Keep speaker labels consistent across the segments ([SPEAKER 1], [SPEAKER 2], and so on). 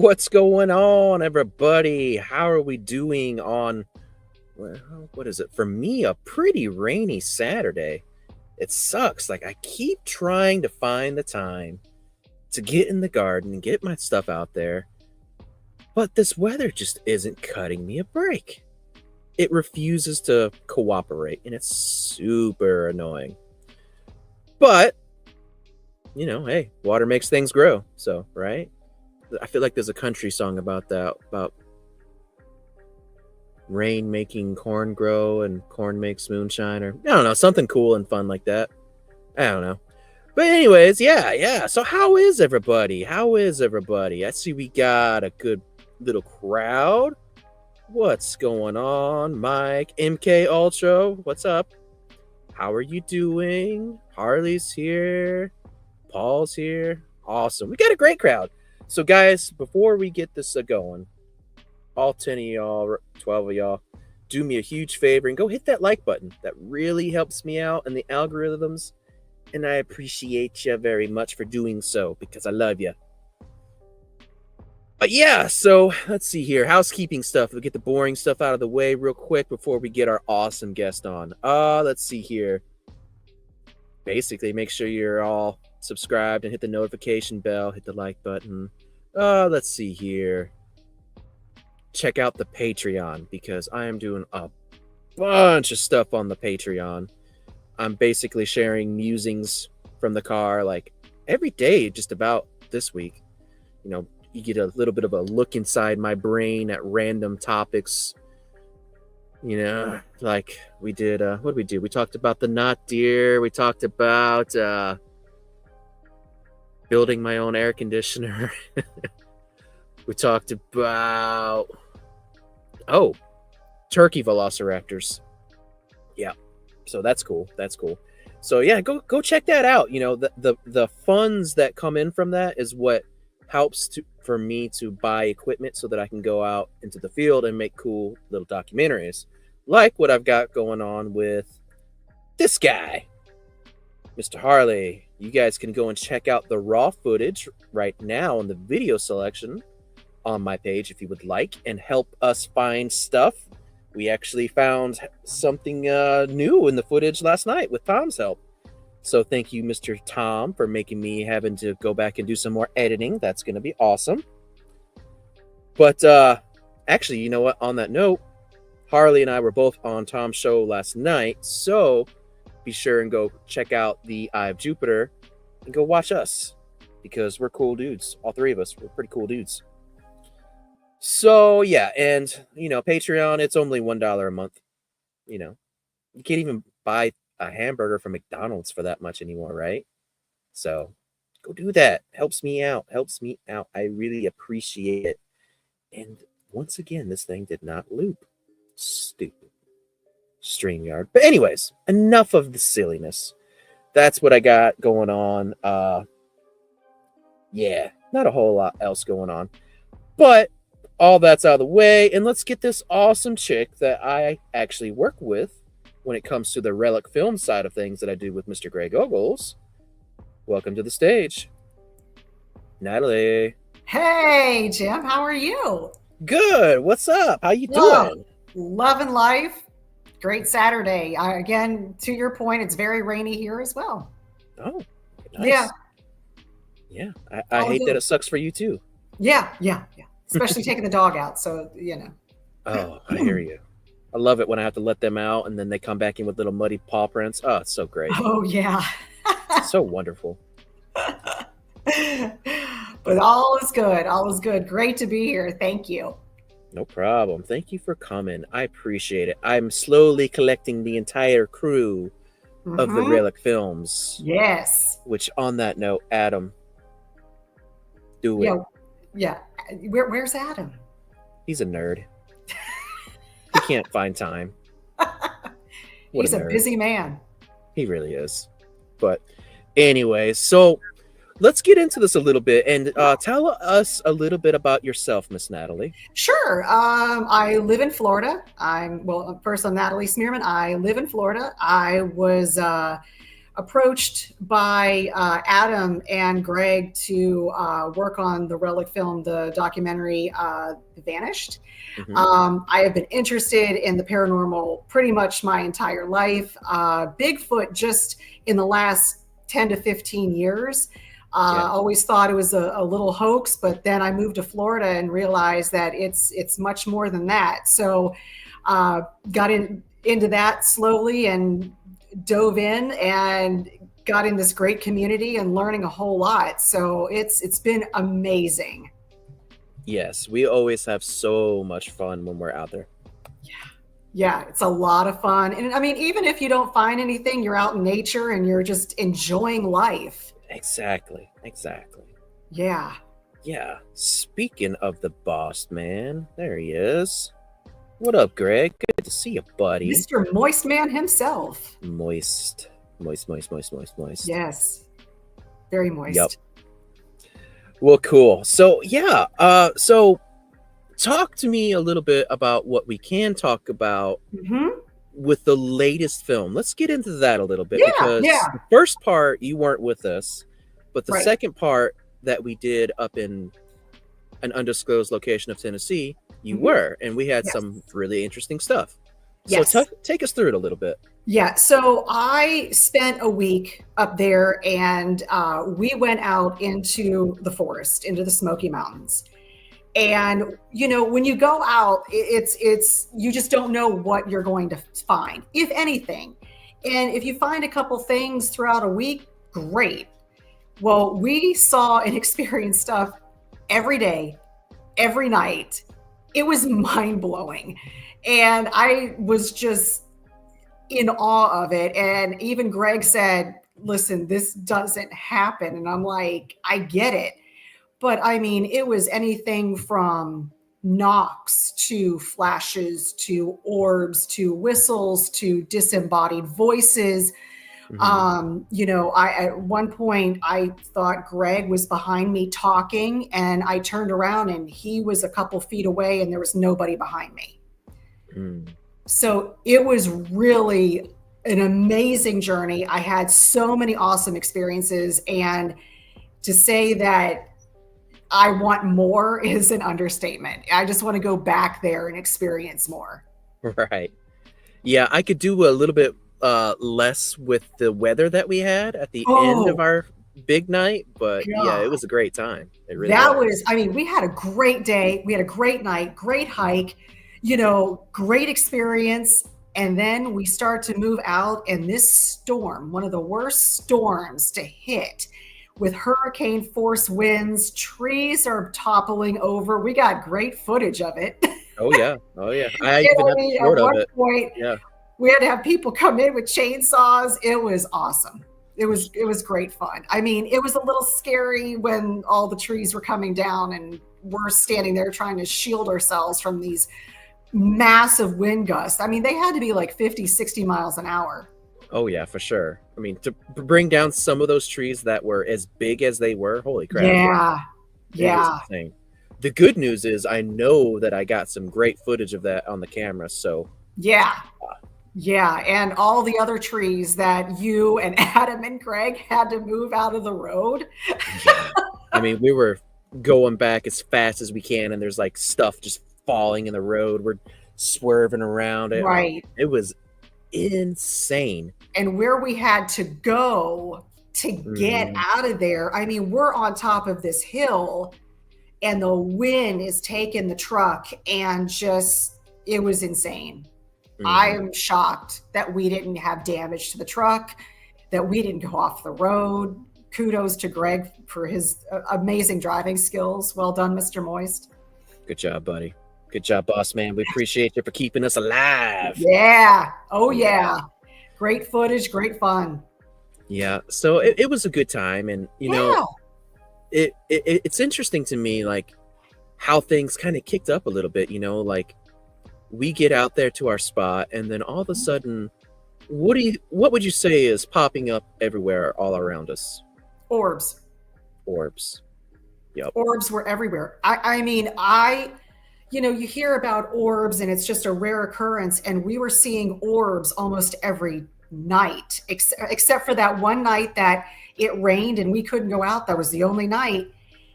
[SPEAKER 1] What's going on, everybody? How are we doing on, well, what is it? For me, a pretty rainy Saturday. It sucks. Like, I keep trying to find the time to get in the garden and get my stuff out there, but this weather just isn't cutting me a break. It refuses to cooperate, and it's super annoying. But, hey, water makes things grow, so, right? I feel like there's a country song about that, about rain making corn grow and corn makes moonshine, or I don't know, something cool and fun like that. I don't know. But anyways, yeah. So how is everybody? I see we got a good little crowd. What's going on? Mike, MK Ultra, what's up? How are you doing? Harley's here. Paul's here. Awesome. We got a great crowd. So, guys, before we get this going, all 10 of y'all, 12 of y'all, do me a huge favor and go hit that like button. That really helps me out in the algorithms, and I appreciate you very much for doing so because I love you. But yeah, so let's see here. Housekeeping stuff. We'll get the boring stuff out of the way real quick before we get our awesome guest on. Let's see here. Basically, make sure you're all subscribed and hit the notification bell, hit the like button. Let's see here. Check out the Patreon because I am doing a bunch of stuff on the Patreon. I'm basically sharing musings from the car like every day, just about this week. You get a little bit of a look inside my brain at random topics. Like we did, what did we do? We talked about the not deer. We talked about building my own air conditioner. We talked about, turkey velociraptors. Yeah. So that's cool. So yeah, go check that out. The funds that come in from that is what helps for me to buy equipment so that I can go out into the field and make cool little documentaries, like what I've got going on with this guy, Mr. Harley. You guys can go and check out the raw footage right now in the video selection on my page if you would like, and help us find stuff. We actually found something new in the footage last night with Tom's help. So thank you, Mr. Tom, for making me having to go back and do some more editing. That's going to be awesome. But actually, you know what? On that note, Harley and I were both on Tom's show last night. So be sure and go check out the Eye of Jupiter and go watch us because we're cool dudes. All three of us, we're pretty cool dudes. So yeah, and Patreon, it's only $1 a month. You can't even buy a hamburger from McDonald's for that much anymore, right? So go do that. Helps me out. I really appreciate it. And once again, this thing did not loop. Stupid StreamYard. But anyways, enough of the silliness. That's what I got going on. Yeah, not a whole lot else going on. But all that's out of the way, and let's get this awesome chick that I actually work with when it comes to the Relic Films side of things that I do with Mr. Greg Ogles. Welcome to the stage, Natalie.
[SPEAKER 2] Hey, Jim. How are you?
[SPEAKER 1] Good. What's up? How you doing?
[SPEAKER 2] Loving life. Great Saturday. Again, to your point, it's very rainy here as well.
[SPEAKER 1] Oh, nice. Yeah. I hate that it sucks for you too.
[SPEAKER 2] Yeah. Especially taking the dog out. So,
[SPEAKER 1] Oh, I hear you. I love it when I have to let them out and then they come back in with little muddy paw prints. Oh, it's so great.
[SPEAKER 2] Oh, yeah.
[SPEAKER 1] It's so wonderful.
[SPEAKER 2] But all is good. Great to be here. Thank you.
[SPEAKER 1] No problem. Thank you for coming. I appreciate it. I'm slowly collecting the entire crew of the Relic Films.
[SPEAKER 2] Yes.
[SPEAKER 1] Which, on that note, Adam, do it.
[SPEAKER 2] Yeah. Where's Adam?
[SPEAKER 1] He's a nerd. He can't find time.
[SPEAKER 2] He's a busy man.
[SPEAKER 1] He really is. But anyways, so let's get into this a little bit and tell us a little bit about yourself, Miss Natalie.
[SPEAKER 2] Sure. I live in Florida. First I'm Natalie Smearman. I live in Florida. I was approached by Adam and Greg to work on the Relic film, the documentary Vanished.
[SPEAKER 1] Mhm.
[SPEAKER 2] I have been interested in the paranormal pretty much my entire life. Bigfoot just in the last 10 to 15 years. Always thought it was a little hoax, but then I moved to Florida and realized that it's much more than that. So got into that slowly and dove in and got in this great community and learning a whole lot. So it's been amazing.
[SPEAKER 1] Yes, we always have so much fun when we're out there.
[SPEAKER 2] Yeah, it's a lot of fun. And I mean, even if you don't find anything, you're out in nature and you're just enjoying life.
[SPEAKER 1] Exactly.
[SPEAKER 2] Yeah.
[SPEAKER 1] Yeah. Speaking of the boss man, there he is. What up, Greg? Good to see you, buddy.
[SPEAKER 2] Mr. Moist Man himself.
[SPEAKER 1] Moist.
[SPEAKER 2] Yes. Very moist.
[SPEAKER 1] Yep. Well, cool. So yeah, so talk to me a little bit about what we can talk about with the latest film. Let's get into that a little bit, because the first part you weren't with us, but the second part that we did up in an undisclosed location of Tennessee, you were, and we had some really interesting stuff. So take us through it a little bit.
[SPEAKER 2] Yeah, so I spent a week up there, and we went out into the forest, into the Smoky Mountains. And you know, when you go out, it's you just don't know what you're going to find, if anything. And if you find a couple things throughout a week, great. Well, we saw and experienced stuff every day, every night. It was mind-blowing. And I was just in awe of it. And even Greg said, listen, this doesn't happen. And I'm like, I get it. But I mean, it was anything from knocks to flashes to orbs to whistles to disembodied voices. You know, at one point I thought Greg was behind me talking, and I turned around and he was a couple feet away and there was nobody behind me. So it was really an amazing journey. I had so many awesome experiences, and to say that I want more is an understatement. I just want to go back there and experience more.
[SPEAKER 1] Right. Yeah, I could do a little bit less with the weather that we had at the end of our big night, but yeah, it was a great time. It really was.
[SPEAKER 2] I mean, we had a great day. We had a great night, great hike, you know, great experience. And then we start to move out, and this storm, one of the worst storms to hit, with hurricane force winds, trees are toppling over. We got great footage of it.
[SPEAKER 1] Oh yeah. I even have a short of it.
[SPEAKER 2] Point, we had to have people come in with chainsaws. It was awesome. It was great fun. I mean, it was a little scary when all the trees were coming down and we're standing there trying to shield ourselves from these massive wind gusts. I mean, they had to be like 50, 60 miles an hour.
[SPEAKER 1] Oh yeah, for sure. I mean, to bring down some of those trees that were as big as they were, holy crap. It was insane. The good news is I know that I got some great footage of that on the camera, so.
[SPEAKER 2] Yeah, and all the other trees that you and Adam and Greg had to move out of the road.
[SPEAKER 1] I mean, we were going back as fast as we can, and there's like stuff just falling in the road. We're swerving around it.
[SPEAKER 2] Right.
[SPEAKER 1] It was insane.
[SPEAKER 2] And where we had to go to get out of there, I mean, we're on top of this hill and the wind is taking the truck, and just, it was insane. I am shocked that we didn't have damage to the truck, that we didn't go off the road. Kudos to Greg for his amazing driving skills. Well done, Mr. Moist.
[SPEAKER 1] Good job, buddy. Good job, boss man. We appreciate you for keeping us alive.
[SPEAKER 2] Yeah. Oh, yeah. Great footage, great fun.
[SPEAKER 1] Yeah. So it was a good time. And, you know, it's interesting to me, like, how things kind of kicked up a little bit, you know, like, we get out there to our spot, and then all of a sudden, what would you say is popping up everywhere all around us?
[SPEAKER 2] Orbs.
[SPEAKER 1] Yep.
[SPEAKER 2] Orbs were everywhere. I mean, you know, you hear about orbs and it's just a rare occurrence, and we were seeing orbs almost every night, except for that one night that it rained and we couldn't go out. That was the only night.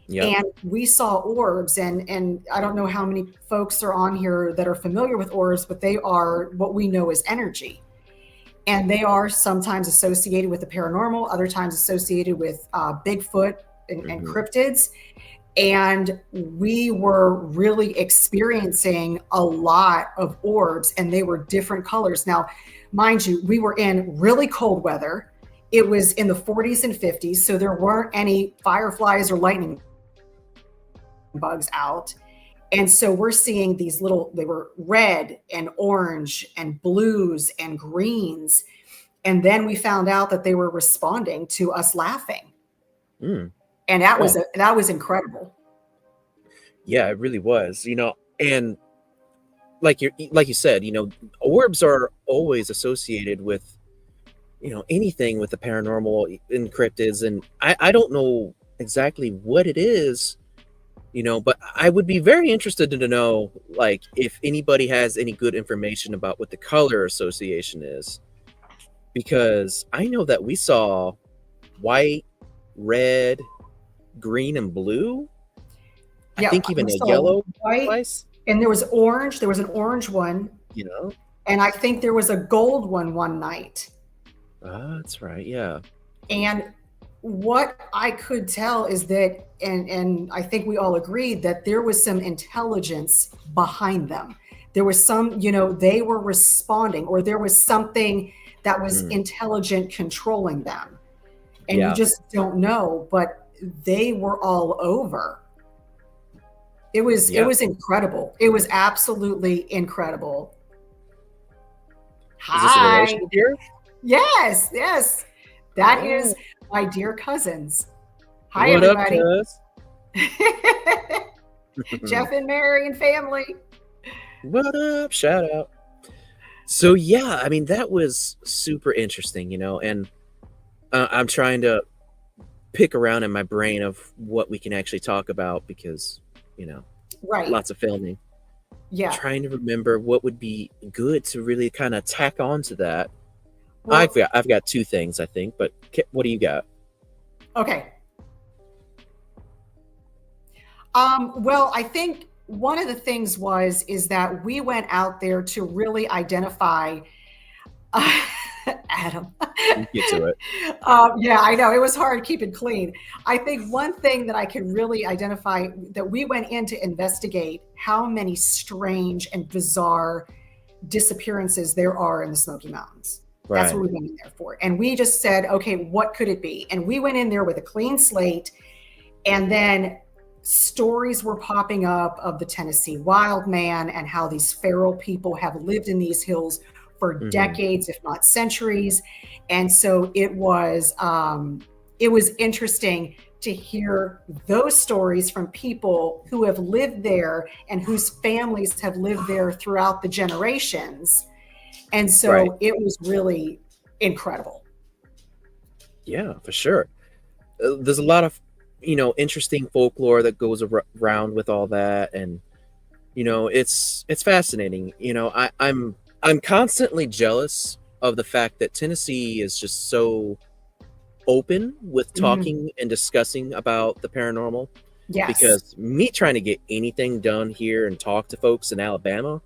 [SPEAKER 1] Yep.
[SPEAKER 2] And we saw orbs, and I don't know how many folks are on here that are familiar with orbs, but they are what we know as energy. And they are sometimes associated with the paranormal, other times associated with Bigfoot and cryptids. And we were really experiencing a lot of orbs, and they were different colors. Now, mind you, we were in really cold weather. It was in the 40s and 50s, so there weren't any fireflies or lightning bugs out. And so we're seeing these little, they were red and orange and blues and greens. And then we found out that they were responding to us laughing. And that was incredible.
[SPEAKER 1] Yeah, it really was, you know, and like you said, you know, orbs are always associated with, you know, anything with the paranormal and cryptids. And I don't know exactly what it is, you know, but I would be very interested to know, like, if anybody has any good information about what the color association is, because I know that we saw white, red, green, and blue. I think even a yellow
[SPEAKER 2] white twice. And there was orange. There was an orange one,
[SPEAKER 1] you know,
[SPEAKER 2] and I think there was a gold one night.
[SPEAKER 1] That's right. Yeah.
[SPEAKER 2] And what I could tell is that, and I think we all agreed that there was some intelligence behind them. There was some, you know, they were responding, or there was something that was intelligent controlling them. And you just don't know, but they were all over. It was incredible. It was absolutely incredible.
[SPEAKER 1] Is this a relation here?
[SPEAKER 2] Yes, yes. That is my dear cousins. Hi,
[SPEAKER 1] what
[SPEAKER 2] everybody.
[SPEAKER 1] Up,
[SPEAKER 2] Jeff and Mary and family.
[SPEAKER 1] What up? Shout out. So yeah, I mean, that was super interesting, you know, and I'm trying to pick around in my brain of what we can actually talk about because, you know, lots of filming.
[SPEAKER 2] Yeah.
[SPEAKER 1] Trying to remember what would be good to really kind of tack on to that. Well, I've got two things, I think, but what do you got?
[SPEAKER 2] Okay. Well, I think one of the things is that we went out there to really identify Adam.
[SPEAKER 1] Get to it.
[SPEAKER 2] Yeah, I know. It was hard keeping clean. I think one thing that I could really identify, that we went in to investigate how many strange and bizarre disappearances there are in the Smoky Mountains. Right. That's what we went in there for. And we just said, okay, what could it be? And we went in there with a clean slate, and then stories were popping up of the Tennessee wild man and how these feral people have lived in these hills for decades, if not centuries. And so it was interesting to hear those stories from people who have lived there and whose families have lived there throughout the generations. And so it was really incredible.
[SPEAKER 1] Yeah, for sure. There's a lot of, you know, interesting folklore that goes around with all that. And, you know, it's fascinating. You know, I'm constantly jealous of the fact that Tennessee is just so open with talking and discussing about the paranormal.
[SPEAKER 2] Yes.
[SPEAKER 1] Because me trying to get anything done here and talk to folks in Alabama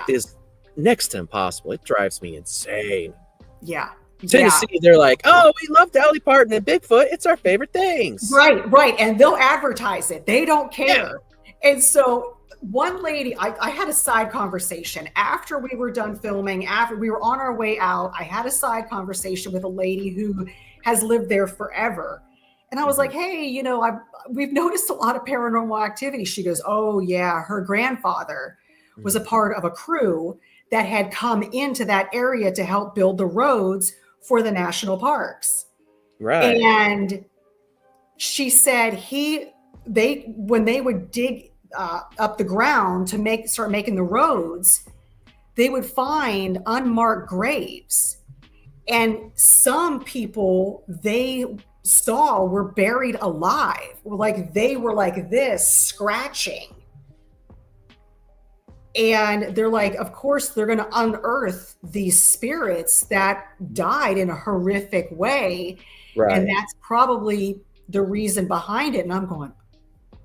[SPEAKER 1] is next to impossible. It drives me insane.
[SPEAKER 2] Yeah.
[SPEAKER 1] Tennessee, they're like, oh, we love Dolly Parton and Bigfoot. It's our favorite things.
[SPEAKER 2] Right. And they'll advertise it. They don't care. Yeah. And so one lady, I had a side conversation after we were done filming, after we were on our way out. I had a side conversation with a lady who has lived there forever. And I was like, hey, you know, we've noticed a lot of paranormal activity. She goes, oh, yeah, her grandfather was a part of a crew that had come into that area to help build the roads for the national parks.
[SPEAKER 1] Right.
[SPEAKER 2] And she said when they would dig up the ground to start making the roads, they would find unmarked graves. And some people they saw were buried alive, like they were like this, scratching. And they're like, of course, they're going to unearth these spirits that died in a horrific way. And
[SPEAKER 1] Right.
[SPEAKER 2] that's probably the reason behind it. And I'm going,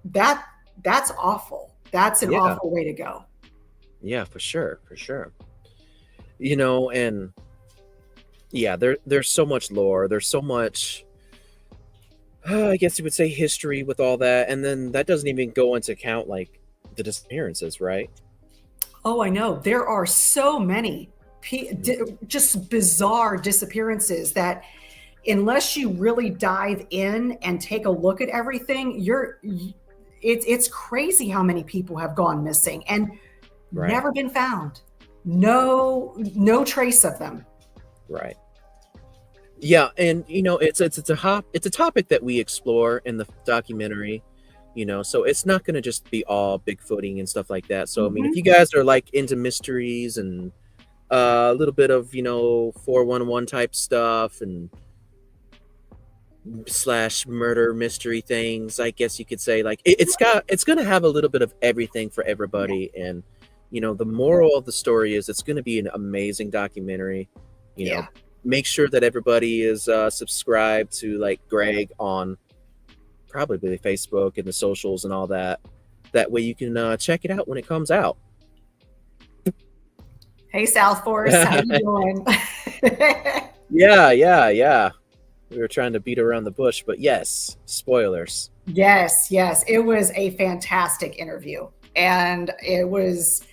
[SPEAKER 2] that's awful. That's an
[SPEAKER 1] Yeah.
[SPEAKER 2] awful way to go.
[SPEAKER 1] Yeah, for sure. For sure. And yeah, there's so much lore. There's so much, I guess you would say, history with all that. And then that doesn't even go into account like the disappearances, right?
[SPEAKER 2] Oh, I know. There are so many just bizarre disappearances that unless you really dive in and take a look at everything, it's crazy how many people have gone missing and
[SPEAKER 1] Right.
[SPEAKER 2] never been found. No trace of them.
[SPEAKER 1] Right. Yeah, and it's a topic that we explore in the documentary, so it's not going to just be all Bigfooting and stuff like that. So I mean, if you guys are like into mysteries and a little bit of 411 type stuff and slash murder mystery things, I guess you could say, like it's going to have a little bit of everything for everybody. And the moral of the story is it's going to be an amazing documentary. Make sure that everybody is subscribed to like Greg on probably Facebook and the socials and all that. That way you can check it out when it comes out.
[SPEAKER 2] Hey, South Forest, how you doing?
[SPEAKER 1] Yeah. We were trying to beat around the bush, but yes, spoilers.
[SPEAKER 2] Yes. It was a fantastic interview. And the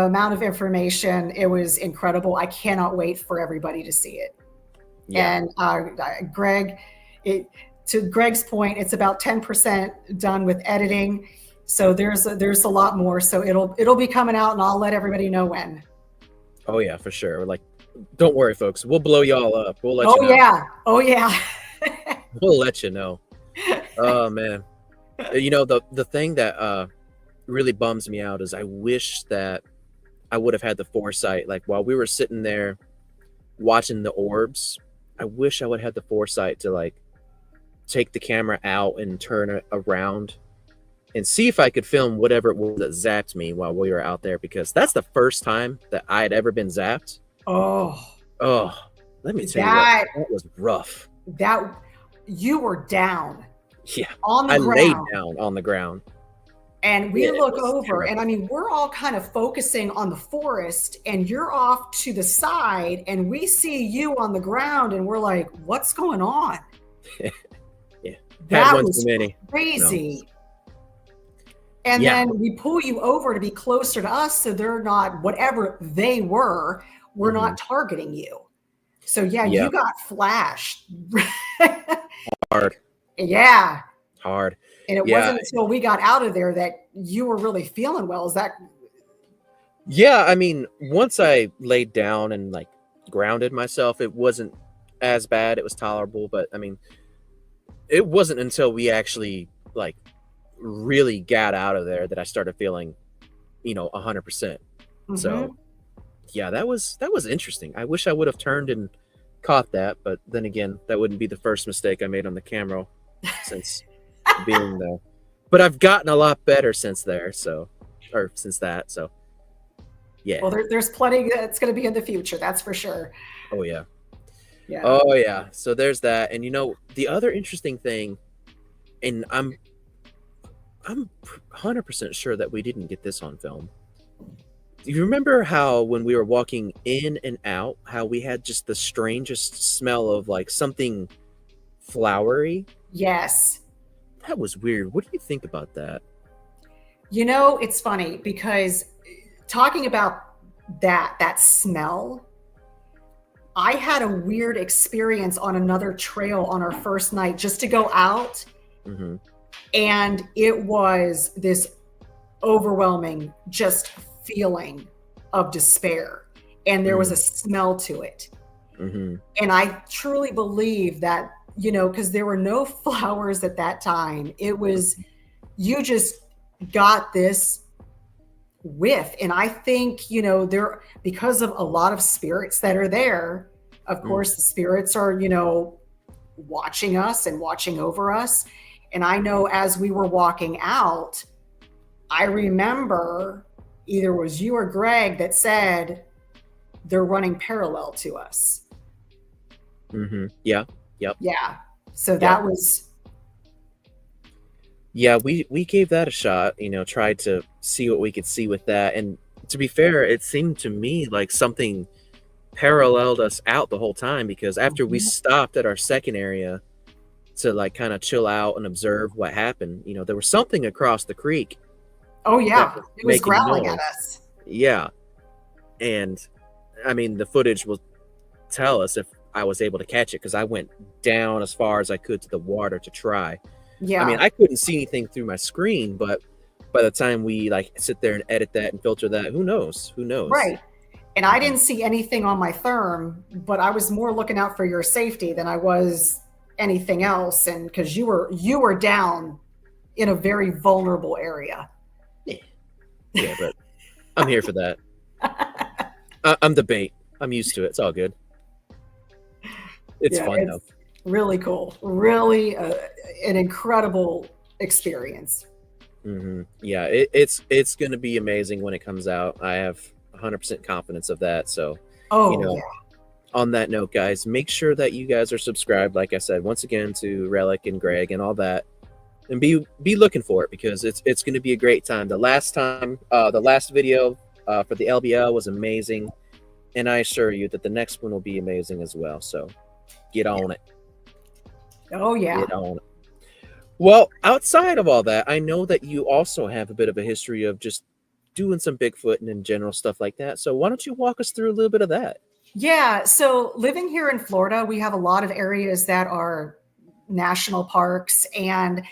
[SPEAKER 2] amount of information, it was incredible. I cannot wait for everybody to see it. Yeah. And Greg, to Greg's point, it's about 10% done with editing. So there's a lot more. So it'll be coming out, and I'll let everybody know when.
[SPEAKER 1] Oh yeah, for sure. Like, don't worry, folks. We'll blow y'all up. We'll let you know.
[SPEAKER 2] Oh yeah.
[SPEAKER 1] We'll let you know. Oh man. The thing that really bums me out is I wish that I would have had the foresight, like while we were sitting there watching the orbs, I wish I would have had the foresight to like take the camera out and turn it around and see if I could film whatever it was that zapped me while we were out there, because that's the first time that I had ever been zapped. Oh, let me tell you what, that was rough.
[SPEAKER 2] That you were down.
[SPEAKER 1] Yeah,
[SPEAKER 2] on the ground.
[SPEAKER 1] I laid down on the ground.
[SPEAKER 2] And we look over, terrible. And we're all kind of focusing on the forest, and you're off to the side, and we see you on the ground, and we're like, what's going on?
[SPEAKER 1] Yeah.
[SPEAKER 2] That was crazy. No. And then we pull you over to be closer to us, so they're not, whatever they were, we're not targeting you. So you got flashed.
[SPEAKER 1] Hard.
[SPEAKER 2] Yeah.
[SPEAKER 1] Hard.
[SPEAKER 2] And it wasn't until we got out of there that you were really feeling well. Is that?
[SPEAKER 1] Yeah, I mean, once I laid down and like grounded myself, it wasn't as bad. It was tolerable, but I mean, it wasn't until we actually like really got out of there that I started feeling, 100%. So yeah, that was interesting. I wish I would have turned and caught that, but then again, that wouldn't be the first mistake I made on the camera since being there. But I've gotten a lot better since that. So yeah.
[SPEAKER 2] Well, there's plenty that's going to be in the future. That's for sure.
[SPEAKER 1] Oh yeah. Yeah. Oh yeah. So there's that. And the other interesting thing, and I'm 100% sure that we didn't get this on film. Do you remember how when we were walking in and out, how we had just the strangest smell of like something flowery?
[SPEAKER 2] Yes.
[SPEAKER 1] That was weird. What do you think about that?
[SPEAKER 2] It's funny because talking about that smell, I had a weird experience on another trail on our first night just to go out. Mm-hmm. And it was this overwhelming just feeling of despair. And there was a smell to it. Mm-hmm. And I truly believe that, because there were no flowers at that time. It was, you just got this whiff. And I think, there, because of a lot of spirits that are there, of course, the spirits are, watching us and watching over us. And I know as we were walking out, I remember either it was you or Greg that said they're running parallel to us.
[SPEAKER 1] Yeah. Yep.
[SPEAKER 2] Yeah. So that was.
[SPEAKER 1] Yeah, we gave that a shot, tried to see what we could see with that. And to be fair, it seemed to me like something paralleled us out the whole time, because after we stopped at our second area to like kind of chill out and observe what happened, there was something across the creek.
[SPEAKER 2] Oh yeah, it was growling
[SPEAKER 1] noise
[SPEAKER 2] at us.
[SPEAKER 1] Yeah. And I mean, the footage will tell us if I was able to catch it, because I went down as far as I could to the water to try.
[SPEAKER 2] Yeah.
[SPEAKER 1] I mean, I couldn't see anything through my screen, but by the time we like sit there and edit that and filter that, who knows?
[SPEAKER 2] Right. And I didn't see anything on my therm, but I was more looking out for your safety than I was anything else. And because you were down in a very vulnerable area.
[SPEAKER 1] Yeah, but I'm here for that. I'm the bait. I'm used to it. It's all good. It's fun though.
[SPEAKER 2] Really cool. Really an incredible experience.
[SPEAKER 1] Yeah, it's going to be amazing when it comes out. I have 100% confidence of that. So, on that note, guys, make sure that you guys are subscribed, like I said, once again, to Relic and Greg and all that. And be looking for it, because it's going to be a great time. The last video for the LBL was amazing. And I assure you that the next one will be amazing as well. So get on it.
[SPEAKER 2] Oh, yeah.
[SPEAKER 1] Get on it. Well, outside of all that, I know that you also have a bit of a history of just doing some Bigfoot and in general stuff like that. So why don't you walk us through a little bit of that?
[SPEAKER 2] Yeah. So living here in Florida, we have a lot of areas that are national parks, and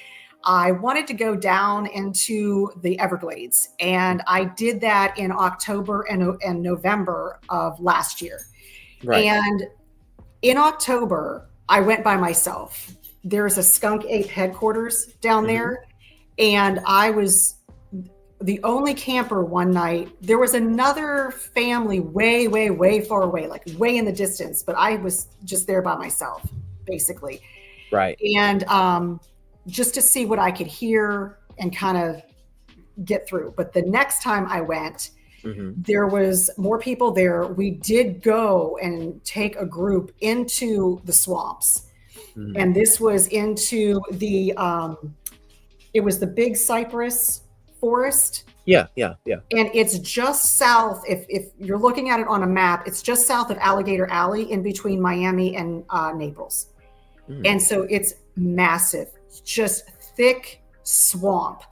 [SPEAKER 2] I wanted to go down into the Everglades, and I did that in October and November of last year.
[SPEAKER 1] Right.
[SPEAKER 2] And in October, I went by myself. There's a Skunk Ape headquarters down there, and I was the only camper one night. There was another family way, way, way far away, like way in the distance, but I was just there by myself, basically.
[SPEAKER 1] Right.
[SPEAKER 2] And just to see what I could hear and kind of get through. But the next time I went, there was more people there. We did go and take a group into the swamps. And this was into the, it was the Big Cypress Forest.
[SPEAKER 1] Yeah.
[SPEAKER 2] And it's just south, if you're looking at it on a map, it's just south of Alligator Alley, in between Miami and Naples. And so it's massive, just thick swamp.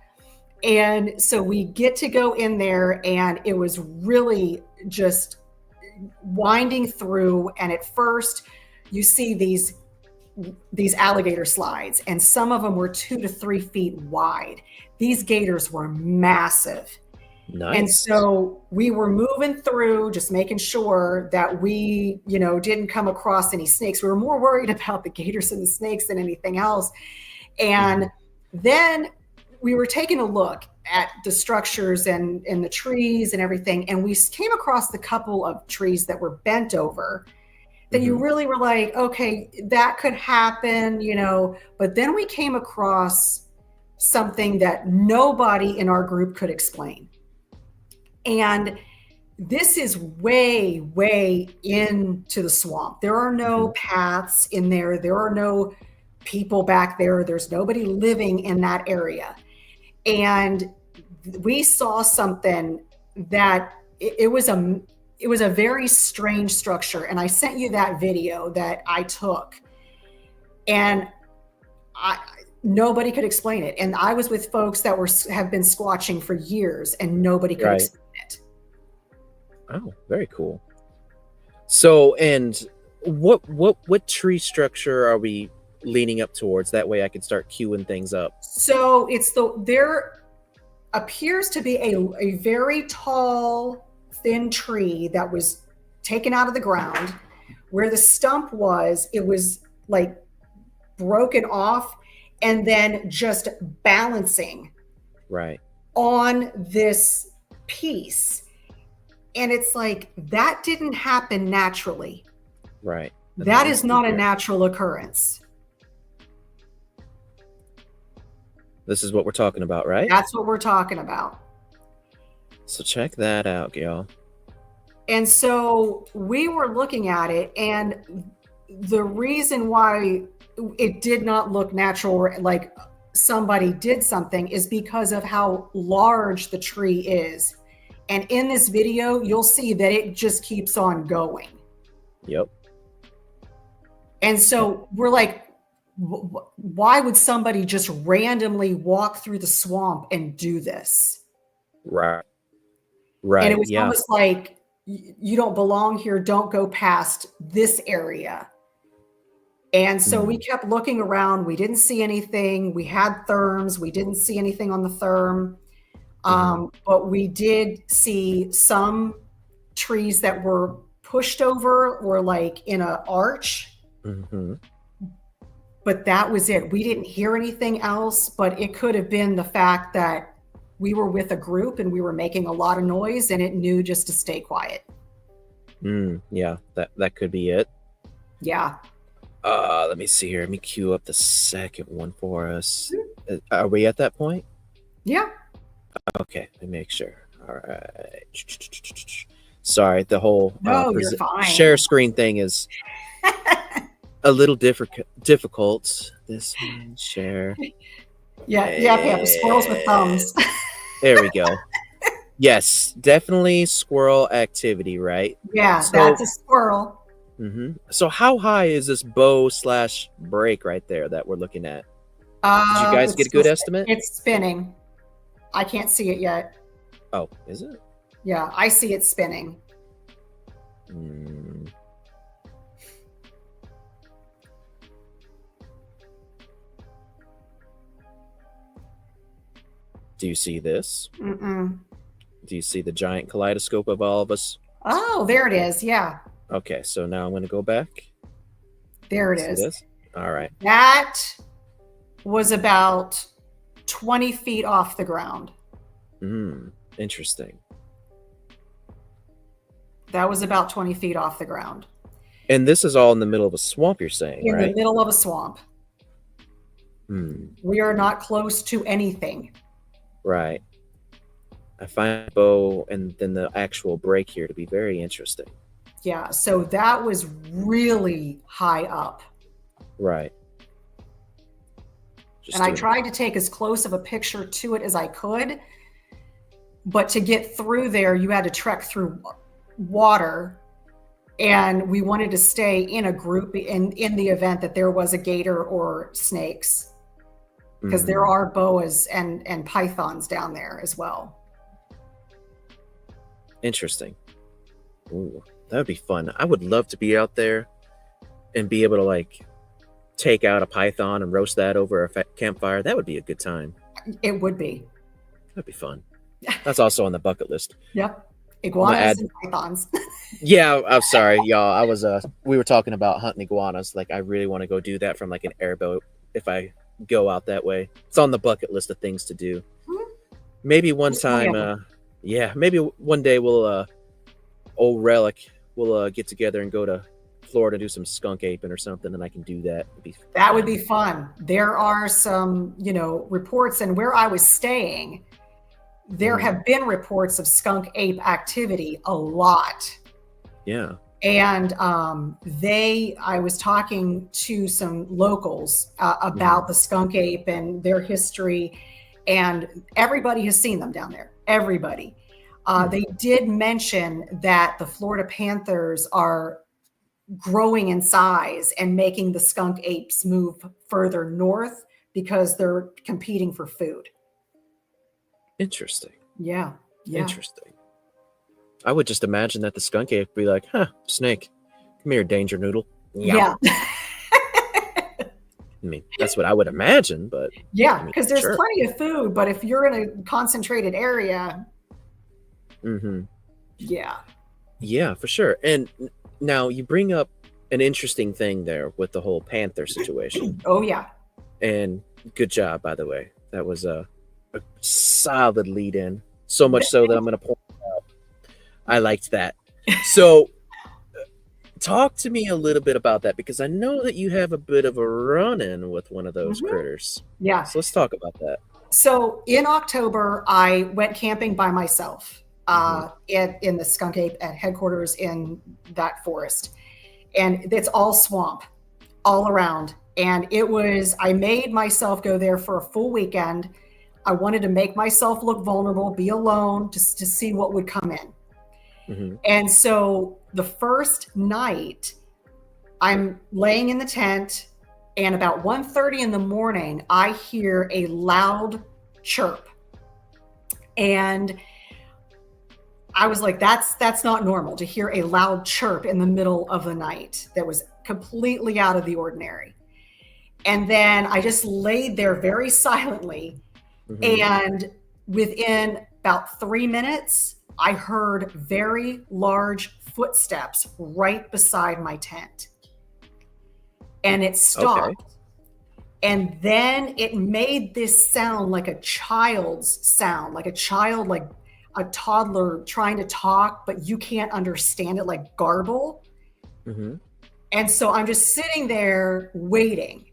[SPEAKER 2] And so we get to go in there, and it was really just winding through. And at first you see these alligator slides, and some of them were 2 to 3 feet wide. These gators were massive.
[SPEAKER 1] Nice.
[SPEAKER 2] And so we were moving through, just making sure that we, didn't come across any snakes. We were more worried about the gators and the snakes than anything else. And then we were taking a look at the structures and the trees and everything. And we came across the couple of trees that were bent over, that you really were like, okay, that could happen, but then we came across something that nobody in our group could explain. And this is way, way into the swamp. There are no paths in there. There are no people back there. There's nobody living in that area. And we saw something that it was a very strange structure. And I sent you that video that I took, and nobody could explain it. And I was with folks that have been squatching for years, and nobody could explain it.
[SPEAKER 1] Oh, very cool. So, and what tree structure are we leaning up towards? That way I can start queuing things up.
[SPEAKER 2] So there appears to be a very tall, thin tree that was taken out of the ground. Where the stump was, it was like broken off and then just balancing on this piece. And it's like, that didn't happen naturally.
[SPEAKER 1] Right.
[SPEAKER 2] That is not a natural occurrence.
[SPEAKER 1] This is what we're talking about, right?
[SPEAKER 2] That's what we're talking about.
[SPEAKER 1] So check that out, y'all.
[SPEAKER 2] And so we were looking at it, and the reason why it did not look natural, like somebody did something, is because of how large the tree is. And in this video, you'll see that it just keeps on going.
[SPEAKER 1] Yep.
[SPEAKER 2] And so we're like, why would somebody just randomly walk through the swamp and do this?
[SPEAKER 1] Right. Right.
[SPEAKER 2] And it was
[SPEAKER 1] yeah.
[SPEAKER 2] almost like, you don't belong here. Don't go past this area. And so we kept looking around. We didn't see anything. We had therms. We didn't see anything on the therm. But we did see some trees that were pushed over or like in an arch. But that was it. We didn't hear anything else, but it could have been the fact that we were with a group and we were making a lot of noise and it knew just to stay quiet.
[SPEAKER 1] Yeah, that could be it.
[SPEAKER 2] Yeah.
[SPEAKER 1] Let me see here. Let me queue up the second one for us. Are we at that point?
[SPEAKER 2] Yeah.
[SPEAKER 1] Okay, let me make sure. All right. Sorry, the whole
[SPEAKER 2] you're fine.
[SPEAKER 1] share screen thing is a little difficult. This one, share.
[SPEAKER 2] Yeah, squirrels with thumbs.
[SPEAKER 1] There we go. Yes, definitely squirrel activity, right?
[SPEAKER 2] Yeah, so, that's a squirrel.
[SPEAKER 1] So how high is this bow / break right there that we're looking at? Did you guys get a good estimate?
[SPEAKER 2] It's spinning. I can't see it yet.
[SPEAKER 1] Oh, is it?
[SPEAKER 2] Yeah, I see it spinning.
[SPEAKER 1] Do you see this? Do you see the giant kaleidoscope of all of us?
[SPEAKER 2] Oh, there it is. Yeah.
[SPEAKER 1] Okay, so now I'm going to go back.
[SPEAKER 2] There it is.
[SPEAKER 1] This? All right.
[SPEAKER 2] That was about 20 feet off the ground.
[SPEAKER 1] Interesting.
[SPEAKER 2] That was about 20 feet off the ground.
[SPEAKER 1] And this is all in the middle of a swamp, you're saying, right?
[SPEAKER 2] In the middle of a swamp. We are not close to anything.
[SPEAKER 1] Right. I find bow and then the actual break here to be very interesting.
[SPEAKER 2] Yeah, so that was really high up.
[SPEAKER 1] Right.
[SPEAKER 2] And I tried to take as close of a picture to it as I could, but to get through there, you had to trek through water, and we wanted to stay in a group in the event that there was a gator or snakes, because there are boas and pythons down there as well.
[SPEAKER 1] Interesting. Ooh, that would be fun. I would love to be out there and be able to like take out a python and roast that over a campfire. That would be a good time.
[SPEAKER 2] It would be.
[SPEAKER 1] That'd be fun. That's also on the bucket list.
[SPEAKER 2] Yep. Iguanas and pythons.
[SPEAKER 1] Yeah, I'm sorry, y'all. We were talking about hunting iguanas. Like, I really want to go do that from like an airboat if I go out that way. It's on the bucket list of things to do. Maybe one time, maybe one day we'll old Relic will get together and go to Florida, do some skunk aping or something, and I can do that.
[SPEAKER 2] That would be fun. There are some, reports, and where I was staying, there have been reports of skunk ape activity a lot.
[SPEAKER 1] Yeah.
[SPEAKER 2] And I was talking to some locals about the skunk ape and their history, and everybody has seen them down there. Everybody. They did mention that the Florida panthers are growing in size and making the skunk apes move further north because they're competing for food.
[SPEAKER 1] Interesting.
[SPEAKER 2] Yeah.
[SPEAKER 1] Interesting. I would just imagine that the skunk ape would be like, snake, come here, danger noodle.
[SPEAKER 2] Yeah.
[SPEAKER 1] I mean, that's what I would imagine, but
[SPEAKER 2] yeah, because there's plenty of food, but if you're in a concentrated area,
[SPEAKER 1] yeah, for sure. And now you bring up an interesting thing there with the whole panther situation.
[SPEAKER 2] Oh yeah.
[SPEAKER 1] And good job, by the way. That was a solid lead in. So much so that I'm going to point out. I liked that. So talk to me a little bit about that, because I know that you have a bit of a run-in with one of those critters.
[SPEAKER 2] Yeah.
[SPEAKER 1] So let's talk about that.
[SPEAKER 2] So in October, I went camping by myself. in the Skunk Ape at headquarters in that forest. And it's all swamp all around. And I made myself go there for a full weekend. I wanted to make myself look vulnerable, be alone, just to see what would come in.
[SPEAKER 1] Mm-hmm.
[SPEAKER 2] And so the first night, I'm laying in the tent, and about 1:30 in the morning, I hear a loud chirp. And I was like, that's not normal to hear a loud chirp in the middle of the night. That was completely out of the ordinary. And then I just laid there very silently.
[SPEAKER 1] Mm-hmm.
[SPEAKER 2] And within about 3 minutes, I heard very large footsteps right beside my tent. And it stopped.
[SPEAKER 1] Okay.
[SPEAKER 2] And then it made this sound like a child's sound, like a child, like a toddler trying to talk, but you can't understand it, like garble.
[SPEAKER 1] Mm-hmm.
[SPEAKER 2] And so I'm just sitting there waiting.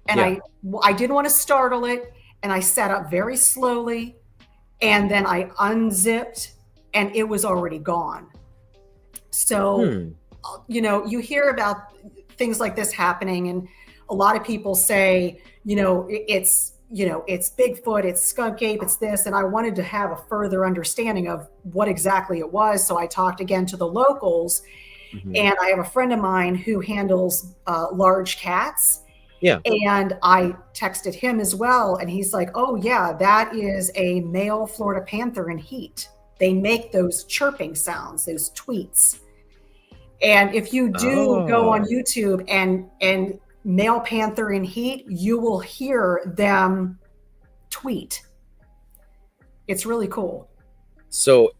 [SPEAKER 2] And I didn't want to startle it. And I sat up very slowly. And then I unzipped, and it was already gone. So, you hear about things like this happening, and a lot of people say, it's Bigfoot, it's Skunk Ape, it's this. And I wanted to have a further understanding of what exactly it was. So I talked again to the locals, and I have a friend of mine who handles large cats.
[SPEAKER 1] Yeah.
[SPEAKER 2] And I texted him as well. And he's like, oh yeah, that is a male Florida panther in heat. They make those chirping sounds, those tweets. And if you do go on YouTube and male panther in heat, you will hear them tweet. It's really cool.
[SPEAKER 1] So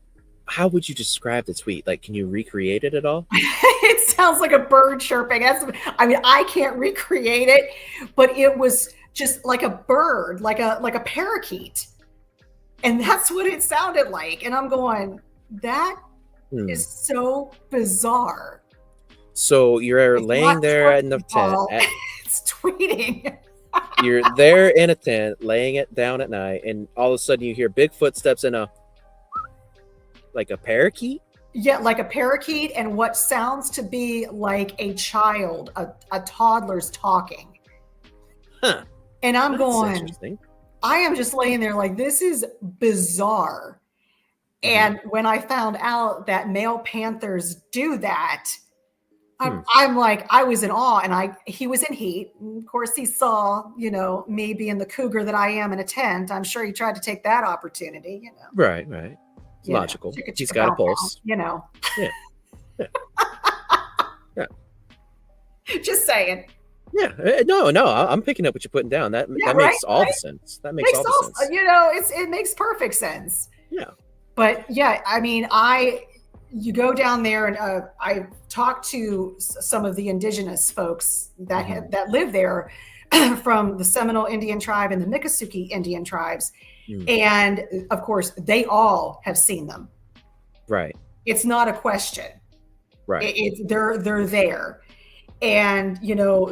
[SPEAKER 1] how would you describe the tweet? Like, can you recreate it at all?
[SPEAKER 2] It sounds like a bird chirping. I can't recreate it, but it was just like a bird, like a parakeet. And that's what it sounded like. And I'm going, that is so bizarre.
[SPEAKER 1] So you're laying there in the tent.
[SPEAKER 2] It's tweeting.
[SPEAKER 1] You're there in a tent, laying it down at night, and all of a sudden you hear big footsteps in like a parakeet?
[SPEAKER 2] Yeah, like a parakeet, and what sounds to be like a child, a toddler's talking.
[SPEAKER 1] Huh.
[SPEAKER 2] And I'm
[SPEAKER 1] That's
[SPEAKER 2] going,
[SPEAKER 1] interesting.
[SPEAKER 2] I am just laying there like, this is bizarre. And when I found out that male panthers do that, I'm like, I was in awe, and he was in heat. And of course, he saw, me being the cougar that I am in a tent. I'm sure he tried to take that opportunity,
[SPEAKER 1] Right. It's logical. He's got a pulse.
[SPEAKER 2] Yeah.
[SPEAKER 1] Yeah.
[SPEAKER 2] Just saying.
[SPEAKER 1] Yeah. No, I'm picking up what you're putting down. That makes all the sense. That makes all the sense.
[SPEAKER 2] It makes perfect sense.
[SPEAKER 1] Yeah.
[SPEAKER 2] But yeah, I mean, you go down there, and I talked to some of the indigenous folks that live there from the Seminole Indian tribe and the Miccosukee Indian tribes. And of course, they all have seen them.
[SPEAKER 1] Right.
[SPEAKER 2] It's not a question.
[SPEAKER 1] Right.
[SPEAKER 2] They're there. And,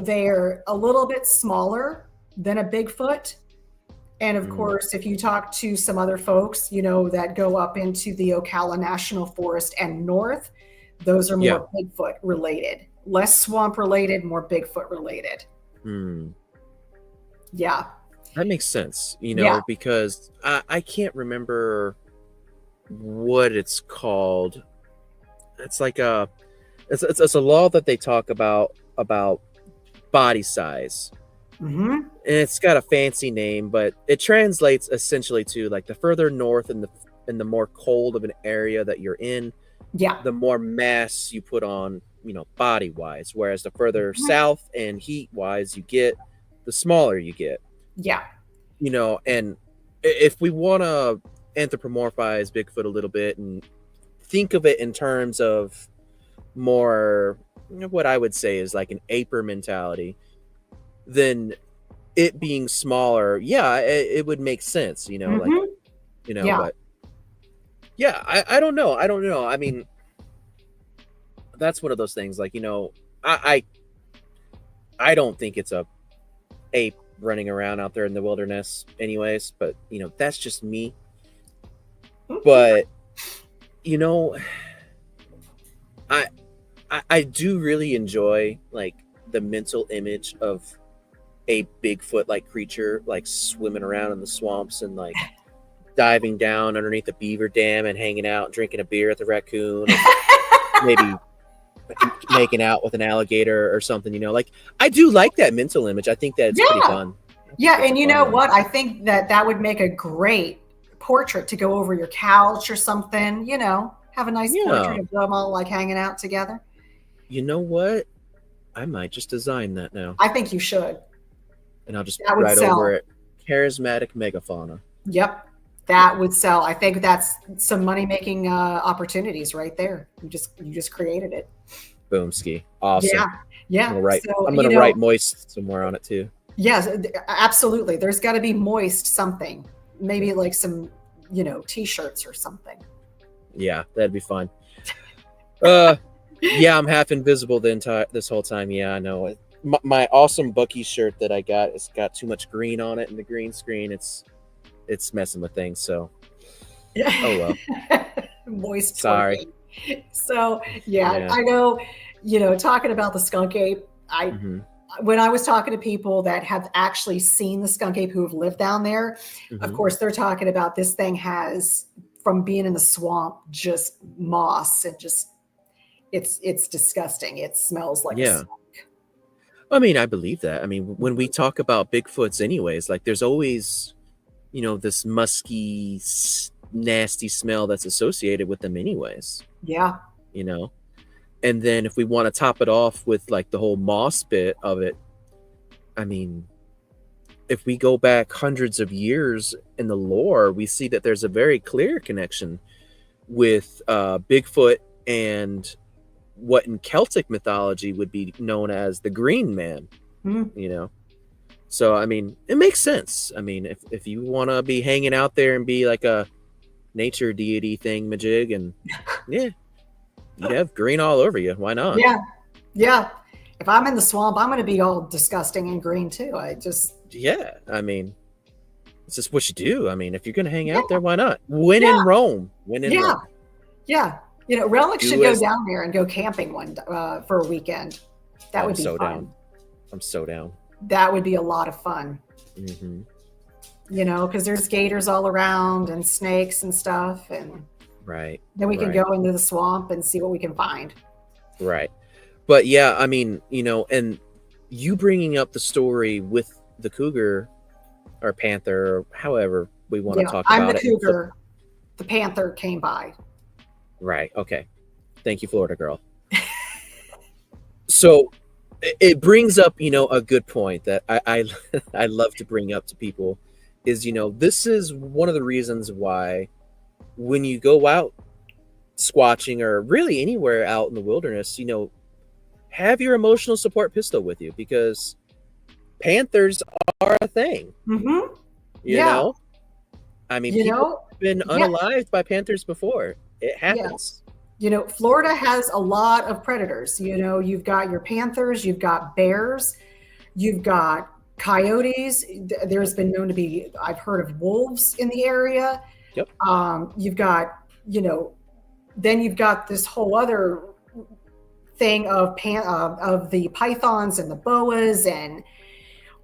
[SPEAKER 2] they're a little bit smaller than a Bigfoot. And of course, if you talk to some other folks, that go up into the Ocala National Forest and north, those are more Bigfoot related, less swamp related, more Bigfoot related. Yeah.
[SPEAKER 1] That makes sense, because I can't remember what it's called. It's like it's a law that they talk about body size. And it's got a fancy name, but it translates essentially to like the further north and the more cold of an area that you're in, the more mass you put on, body wise. Whereas the further south and heat wise you get, the smaller you get.
[SPEAKER 2] Yeah.
[SPEAKER 1] And if we want to anthropomorphize Bigfoot a little bit and think of it in terms of more what I would say is like an aper mentality, then it being smaller, it would make sense, but I don't know. I mean, that's one of those things, like, I don't think it's a ape running around out there in the wilderness anyways, but that's just me. But you know, I, I do really enjoy like the mental image of a Bigfoot like creature like swimming around in the swamps and like diving down underneath the beaver dam and hanging out and drinking a beer at the raccoon, and maybe making out with an alligator or something. Like I do like that mental image. I think that it's pretty fun.
[SPEAKER 2] Yeah, and you know what? I think that would make a great portrait to go over your couch or something. Have a nice portrait of them all like hanging out together.
[SPEAKER 1] You know what? I might just design that now.
[SPEAKER 2] I think you should.
[SPEAKER 1] And I'll just write over it, charismatic megafauna.
[SPEAKER 2] Yep, that would sell. I think that's some money-making opportunities right there. You just created it.
[SPEAKER 1] Boom, ski. Awesome.
[SPEAKER 2] Yeah.
[SPEAKER 1] I'm gonna write moist somewhere on it too.
[SPEAKER 2] Yes, absolutely. There's got to be moist something. Maybe like some, T-shirts or something.
[SPEAKER 1] Yeah, that'd be fun. Yeah, I'm half invisible this whole time. Yeah, I know. My awesome Bucky shirt that I got, it's got too much green on it, and the green screen, it's messing with things. So, oh well.
[SPEAKER 2] Moist.
[SPEAKER 1] Sorry.
[SPEAKER 2] Twerking. So yeah, I know. Talking about the skunk ape, when I was talking to people that have actually seen the skunk ape who have lived down there, of course, they're talking about this thing has, from being in the swamp, just moss and just it's disgusting. It smells like a skunk.
[SPEAKER 1] I mean, I believe that. I mean, when we talk about Bigfoots anyways, like there's always, this musky, nasty smell that's associated with them anyways.
[SPEAKER 2] Yeah.
[SPEAKER 1] And then if we want to top it off with like the whole moss bit of it, I mean, if we go back hundreds of years in the lore, we see that there's a very clear connection with Bigfoot and what in Celtic mythology would be known as the Green Man, So, I mean, it makes sense. I mean, if you want to be hanging out there and be like a nature deity thing majig, and you'd have green all over you. Why not?
[SPEAKER 2] Yeah. If I'm in the swamp, I'm going to be all disgusting and green too.
[SPEAKER 1] Yeah. I mean, it's just what you do. I mean, if you're going to hang out there, why not? When in Rome. Rome.
[SPEAKER 2] Yeah. Relic should go down there and go camping for a weekend. That would be fun.
[SPEAKER 1] Down. I'm so down.
[SPEAKER 2] That would be a lot of fun. Because there's gators all around and snakes and stuff, and then we can go into the swamp and see what we can find. Right.
[SPEAKER 1] But yeah, I mean, and you bringing up the story with the cougar or panther, or however we want to talk about it.
[SPEAKER 2] I'm the cougar. The panther came by.
[SPEAKER 1] Right. Okay. Thank you, Florida girl. So it brings up, a good point that I I love to bring up to people is, this is one of the reasons why when you go out squatching or really anywhere out in the wilderness, have your emotional support pistol with you, because panthers are a thing. You know? I mean, people have been unalived by panthers before. It happens.
[SPEAKER 2] Florida has a lot of predators. You've got your panthers, you've got bears, you've got coyotes. There's been known to be, I've heard of wolves in the area.
[SPEAKER 1] Yep.
[SPEAKER 2] You've got, then you've got this whole other thing of the pythons and the boas and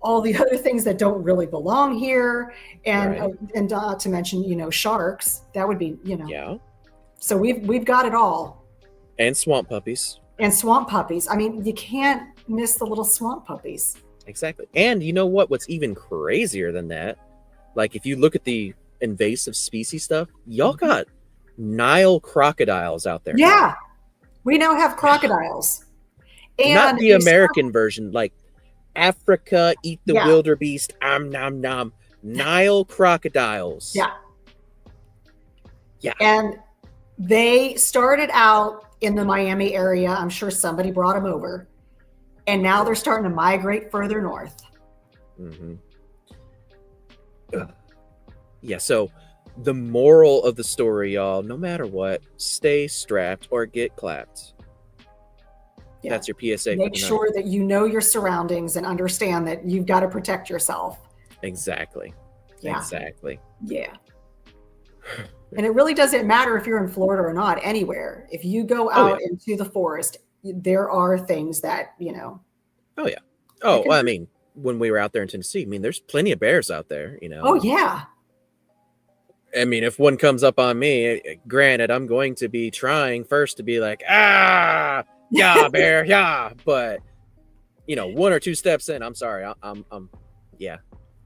[SPEAKER 2] all the other things that don't really belong here. And not to mention, sharks. That would be,
[SPEAKER 1] Yeah.
[SPEAKER 2] So we've got it all.
[SPEAKER 1] And swamp puppies.
[SPEAKER 2] I mean, you can't miss the little swamp puppies.
[SPEAKER 1] Exactly. And you know what? What's even crazier than that? Like, if you look at the invasive species stuff, y'all got Nile crocodiles out there.
[SPEAKER 2] Yeah. We now have crocodiles. And
[SPEAKER 1] not the American version, like Africa, eat the wildebeest, nom nom. Nile crocodiles.
[SPEAKER 2] Yeah.
[SPEAKER 1] Yeah.
[SPEAKER 2] And they started out in the Miami area. I'm sure somebody brought them over. And now they're starting to migrate further north.
[SPEAKER 1] Yeah, so the moral of the story, y'all, no matter what, stay strapped or get clapped. Yeah. That's your PSA.
[SPEAKER 2] Make sure that you know your surroundings and understand that you've got to protect yourself.
[SPEAKER 1] Exactly.
[SPEAKER 2] Yeah.
[SPEAKER 1] Exactly.
[SPEAKER 2] Yeah. And it really doesn't matter if you're in Florida or not, anywhere. If you go
[SPEAKER 1] Oh yeah.
[SPEAKER 2] out into the forest, there are things that,
[SPEAKER 1] Oh yeah.
[SPEAKER 2] that
[SPEAKER 1] Oh,
[SPEAKER 2] can
[SPEAKER 1] well, I
[SPEAKER 2] hurt.
[SPEAKER 1] mean, when we were out there in Tennessee, I mean, there's plenty of bears out there,
[SPEAKER 2] Oh,
[SPEAKER 1] and
[SPEAKER 2] yeah.
[SPEAKER 1] I mean, if one comes up on me, granted, I'm going to be trying first to be like, yeah, bear, yeah, but one or two steps in, I'm sorry, yeah,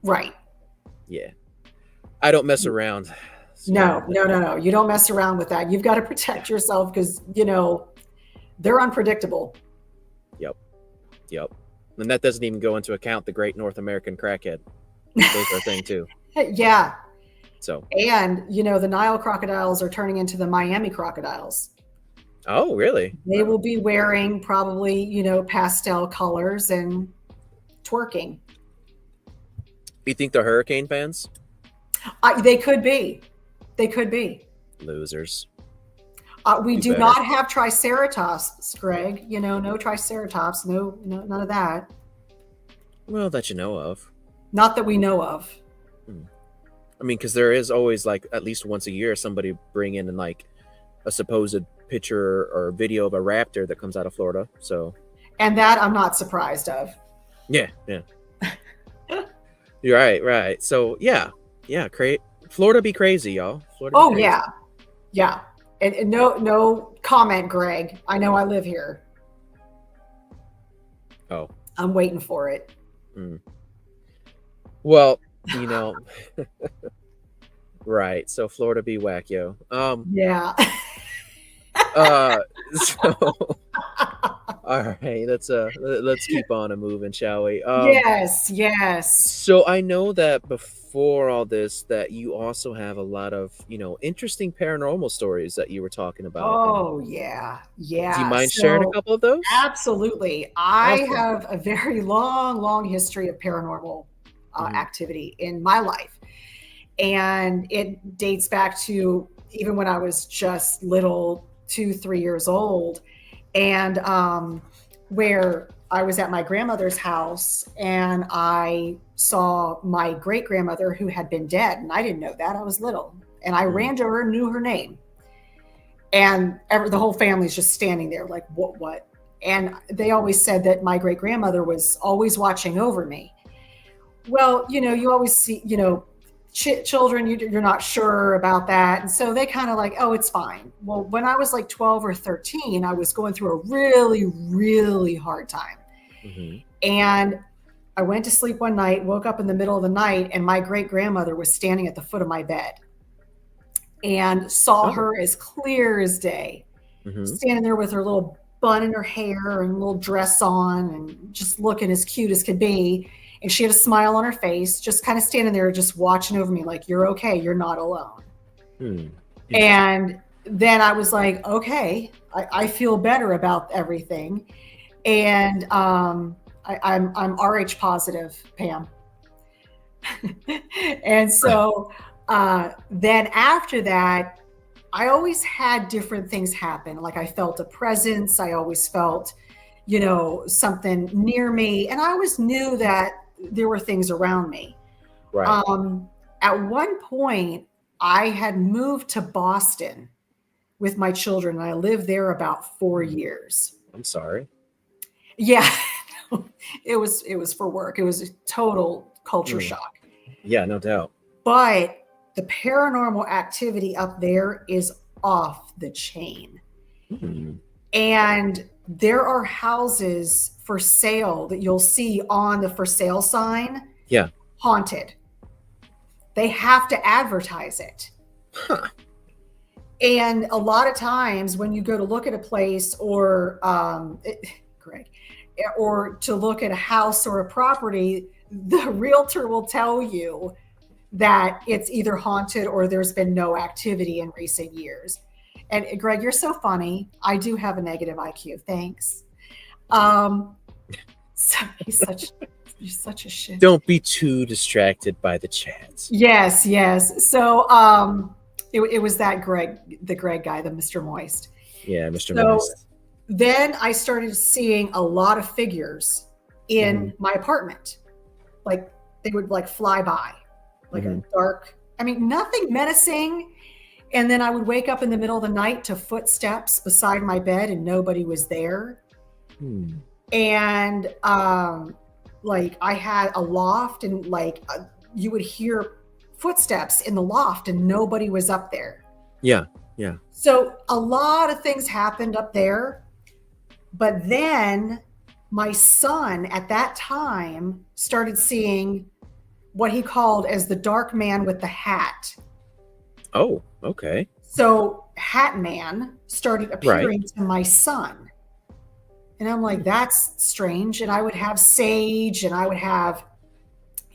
[SPEAKER 2] Right.
[SPEAKER 1] yeah, I don't mess around. So,
[SPEAKER 2] No. You don't mess around with that. You've got to protect yourself because, they're unpredictable.
[SPEAKER 1] Yep, and that doesn't even go into account the Great North American Crackhead. Those are a thing too.
[SPEAKER 2] Yeah.
[SPEAKER 1] So,
[SPEAKER 2] And, the Nile crocodiles are turning into the Miami crocodiles.
[SPEAKER 1] oh really?
[SPEAKER 2] They will be wearing probably, pastel colors and twerking.
[SPEAKER 1] You think they're hurricane fans?
[SPEAKER 2] They could be. They could be.
[SPEAKER 1] Losers.
[SPEAKER 2] We do
[SPEAKER 1] better.
[SPEAKER 2] not have triceratops, Greg. No triceratops. No, none of that.
[SPEAKER 1] Well, that you know of.
[SPEAKER 2] Not that we know of.
[SPEAKER 1] I mean, because there is always like at least once a year somebody bring in like a supposed picture or video of a raptor that comes out of Florida. So,
[SPEAKER 2] And that I'm not surprised of.
[SPEAKER 1] yeah. You're right. So, yeah. Florida be crazy, y'all. Florida.
[SPEAKER 2] Oh yeah. And no comment, Greg. I know I live here.
[SPEAKER 1] Oh.
[SPEAKER 2] I'm waiting for it.
[SPEAKER 1] Well, right. So Florida be whack, yo.
[SPEAKER 2] Yeah.
[SPEAKER 1] So all right, let's keep on and moving, shall we?
[SPEAKER 2] Yes.
[SPEAKER 1] So I know that before all this, that you also have a lot of interesting paranormal stories that you were talking about.
[SPEAKER 2] Oh yeah.
[SPEAKER 1] Do you mind sharing a couple of those?
[SPEAKER 2] Absolutely. I
[SPEAKER 1] Awesome.
[SPEAKER 2] have a very long history of paranormal activity in my life, and it dates back to even when I was just little, 2-3 years old, and where I was at my grandmother's house and I saw my great grandmother who had been dead, and I didn't know that. I was little, and I ran to her and knew her name, and the whole family's just standing there like, what? And they always said that my great grandmother was always watching over me. Well, you always see, children, you're not sure about that. And so they kind of like, oh, it's fine. Well, when I was like 12 or 13, I was going through a really hard time. And I went to sleep one night, woke up in the middle of the night, and my great grandmother was standing at the foot of my bed, and saw her as clear as day, standing there with her little bun in her hair and a little dress on and just looking as cute as could be. And she had a smile on her face, just kind of standing there, just watching over me like, you're okay. You're not alone. And then I was like, okay, I feel better about everything. And I'm RH positive, Pam. And so then after that, I always had different things happen. Like I felt a presence. I always felt, something near me. And I always knew that there were things around me.
[SPEAKER 1] Right.
[SPEAKER 2] At one point, I had moved to Boston with my children, and I lived there about 4 years.
[SPEAKER 1] I'm sorry.
[SPEAKER 2] Yeah, it was for work. It was a total culture shock.
[SPEAKER 1] Yeah, no doubt.
[SPEAKER 2] But the paranormal activity up there is off the chain. And there are houses for sale that you'll see on the for sale sign.
[SPEAKER 1] Yeah.
[SPEAKER 2] Haunted. They have to advertise it. And a lot of times when you go to look at a place or Greg, or to look at a house or a property, the realtor will tell you that it's either haunted or there's been no activity in recent years. And Greg, you're so funny. I do have a negative IQ. Thanks. So you're such a shit.
[SPEAKER 1] Don't be too distracted by the chats.
[SPEAKER 2] Yes. So it was that the Greg guy, the Mr. Moist.
[SPEAKER 1] Yeah, Mr. Moist.
[SPEAKER 2] Then I started seeing a lot of figures in my apartment. Like they would like fly by, like a dark, nothing menacing. And then I would wake up in the middle of the night to footsteps beside my bed and nobody was there. And like I had a loft and like you would hear footsteps in the loft and nobody was up there.
[SPEAKER 1] Yeah. Yeah.
[SPEAKER 2] So a lot of things happened up there. But then my son at that time started seeing what he called as the dark man with the hat.
[SPEAKER 1] Oh, okay.
[SPEAKER 2] So Hatman started appearing to my son. And I'm like, that's strange. And I would have sage and I would have,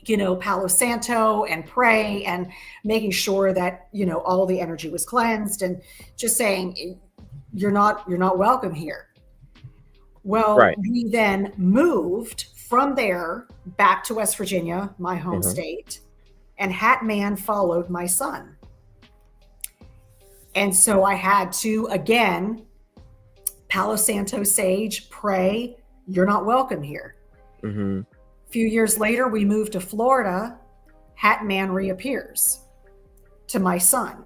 [SPEAKER 2] you know, Palo Santo and pray and making sure that, you know, all the energy was cleansed and just saying, you're not welcome here. Well, we then moved from there back to West Virginia, my home state, and Hatman followed my son. And so I had to, again, Palo Santo sage, pray, you're not welcome here. A few years later, we moved to Florida. Hatman reappears to my son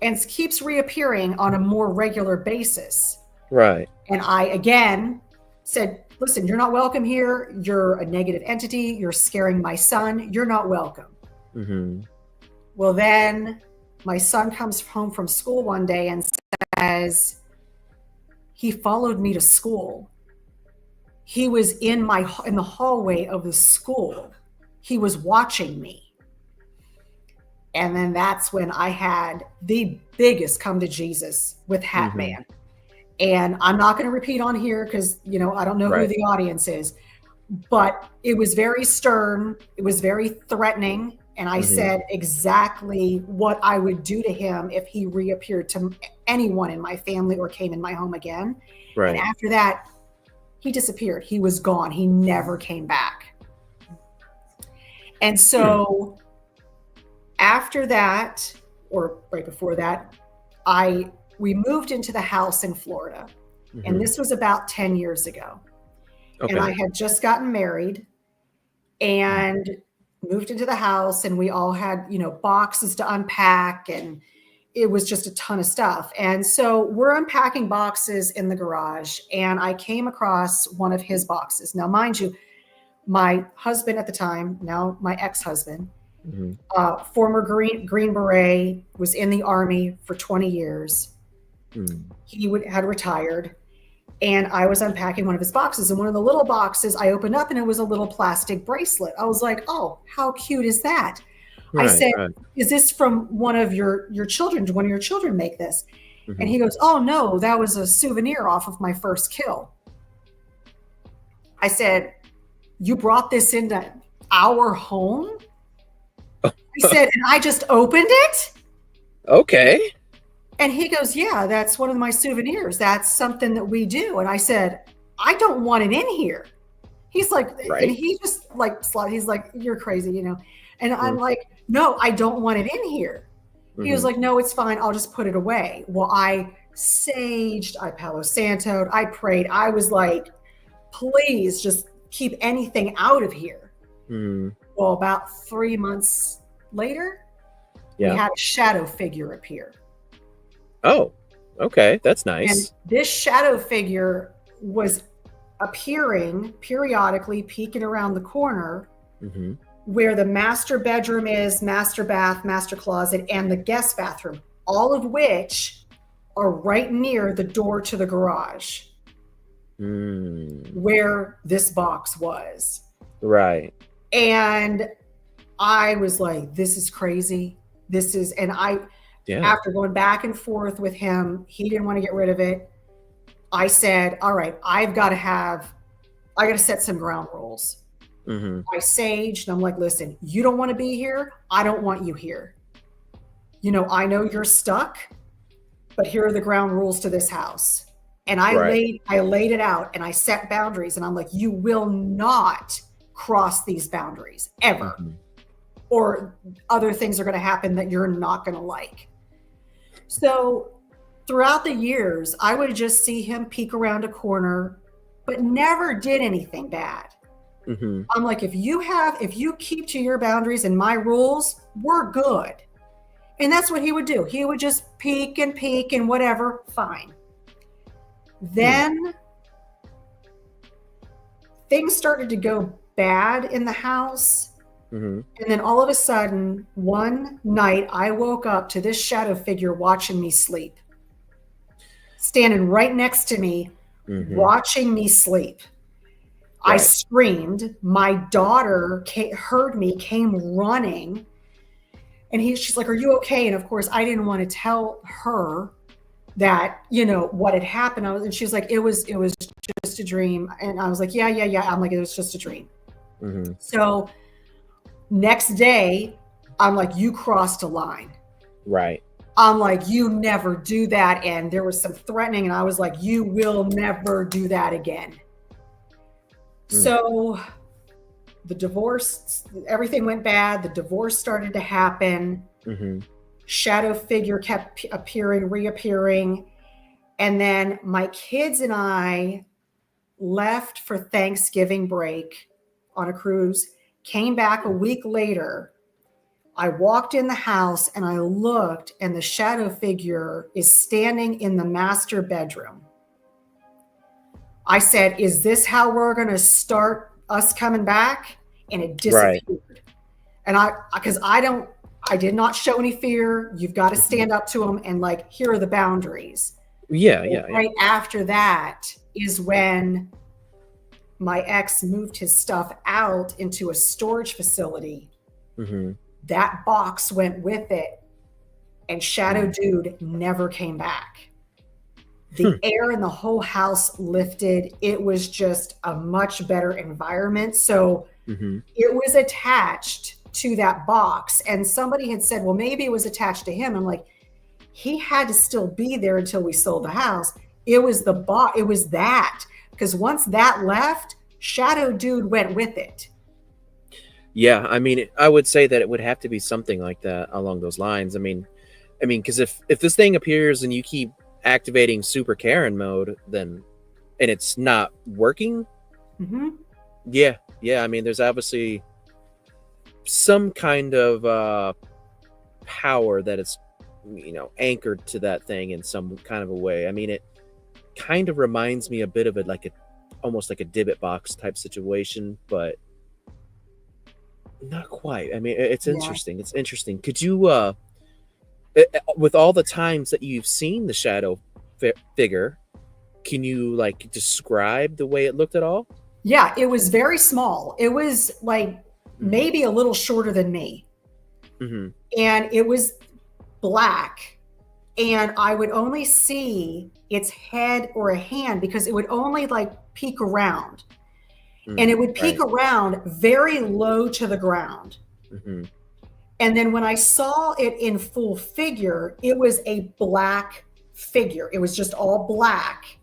[SPEAKER 2] and keeps reappearing on a more regular basis. Right. And I, again, said, listen, you're not welcome here. You're a negative entity. You're scaring my son. You're not welcome. Well, then my son comes home from school one day and says, he followed me to school. He was in the hallway of the school. He was watching me. And then that's when I had the biggest come to Jesus with Hatman. And I'm not going to repeat on here because, you know, I don't know who the audience is, but it was very stern. It was very threatening. And I said exactly what I would do to him if he reappeared to anyone in my family or came in my home again. And after that, he disappeared. He was gone. He never came back. And so after that, or right before that, we moved into the house in Florida. And this was about 10 years ago. And I had just gotten married and moved into the house, and we all had, you know, boxes to unpack, and it was just a ton of stuff. And so we're unpacking boxes in the garage, and I came across one of his boxes. Now, mind you, my husband at the time, now my ex-husband, former Green Beret, was in the Army for 20 years. He had retired, and I was unpacking one of his boxes, and one of the little boxes I opened up, and it was a little plastic bracelet. I was like, oh, how cute is that? I said, is this from one of your children? Did one of your children make this? And he goes, oh no, that was a souvenir off of my first kill. I said, you brought this into our home? I said, and I just opened it?
[SPEAKER 1] Okay.
[SPEAKER 2] And he goes, yeah, that's one of my souvenirs. That's something that we do. And I said, I don't want it in here. He's like, and he just like, he's like, you're crazy, you know? And I'm like, no, I don't want it in here. He was like, no, it's fine. I'll just put it away. Well, I saged, I Palo Santo'd, I prayed. I was like, please just keep anything out of here. Well, about 3 months later, we had a shadow figure appear.
[SPEAKER 1] Oh, okay. That's nice.
[SPEAKER 2] And this shadow figure was appearing periodically, peeking around the corner where the master bedroom is, master bath, master closet, and the guest bathroom, all of which are right near the door to the garage where this box was. Right. And I was like, this is crazy. This is, and after going back and forth with him, he didn't want to get rid of it. I said, all right, I got to set some ground rules. I saged, and I'm like, listen, you don't want to be here. I don't want you here. You know, I know you're stuck, but here are the ground rules to this house. And I laid it out, and I set boundaries, and I'm like, you will not cross these boundaries ever. Or other things are going to happen that you're not going to like. So throughout the years, I would just see him peek around a corner, but never did anything bad. I'm like, if you keep to your boundaries and my rules, we're good. And that's what he would do. He would just peek and whatever. Fine. Then things started to go bad in the house.
[SPEAKER 1] Mm-hmm.
[SPEAKER 2] And then all of a sudden, one night, I woke up to this shadow figure watching me sleep, standing right next to me, watching me sleep. Right. I screamed. My daughter heard me, came running. And she's like, "Are you okay?" And of course, I didn't want to tell her that, you know, what had happened. And she was like, it was just a dream. And I was like, yeah. I'm like, it was just a dream. Mm-hmm. So next day, I'm like, you crossed a line.
[SPEAKER 1] Right.
[SPEAKER 2] I'm like, you never do that. And there was some threatening. And I was like, you will never do that again. So the divorce, everything went bad. The divorce started to happen. Shadow figure kept appearing, reappearing. And then my kids and I left for Thanksgiving break on a cruise, came back a week later. I walked in the house and I looked, and the shadow figure is standing in the master bedroom. I said, is this how we're going to start us coming back? And it disappeared. Right. And I did not show any fear. You've got to stand up to them and like, here are the boundaries.
[SPEAKER 1] Yeah.
[SPEAKER 2] Right after that is when my ex moved his stuff out into a storage facility. That box went with it, and Shadow Dude never came back. The air in the whole house lifted. It was just a much better environment. So it was attached to that box. And somebody had said, well, maybe it was attached to him. I'm like, he had to still be there until we sold the house. It was the box. It was that. Because once that left, Shadow Dude went with it.
[SPEAKER 1] Yeah, I mean, I would say that it would have to be something like that along those lines. I mean, because if this thing appears and you keep activating Super Karen mode, then and it's not working. Yeah. I mean, there's obviously some kind of power that is, you know, anchored to that thing in some kind of a way. I mean, it kind of reminds me a bit of it, like almost like a divot box type situation, but not quite. I mean, it's interesting. It's interesting. Could you, with all the times that you've seen the shadow figure, can you like describe the way it looked at all?
[SPEAKER 2] Yeah, it was very small. It was like maybe a little shorter than me. And it was black. And I would only see its head or a hand because it would only like peek around. And it would peek around very low to the ground. And then when I saw it in full figure, it was a black figure. It was just all black.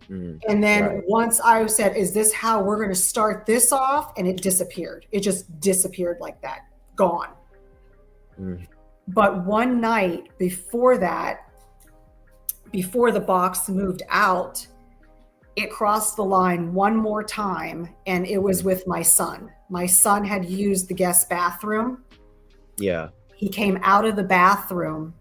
[SPEAKER 2] And then once I said, is this how we're going to start this off? And it disappeared. It just disappeared like that, gone. But one night before that, before the box moved out, it crossed the line one more time, and it was with my son. My son had used the guest bathroom.
[SPEAKER 1] Yeah.
[SPEAKER 2] He came out of the bathroom,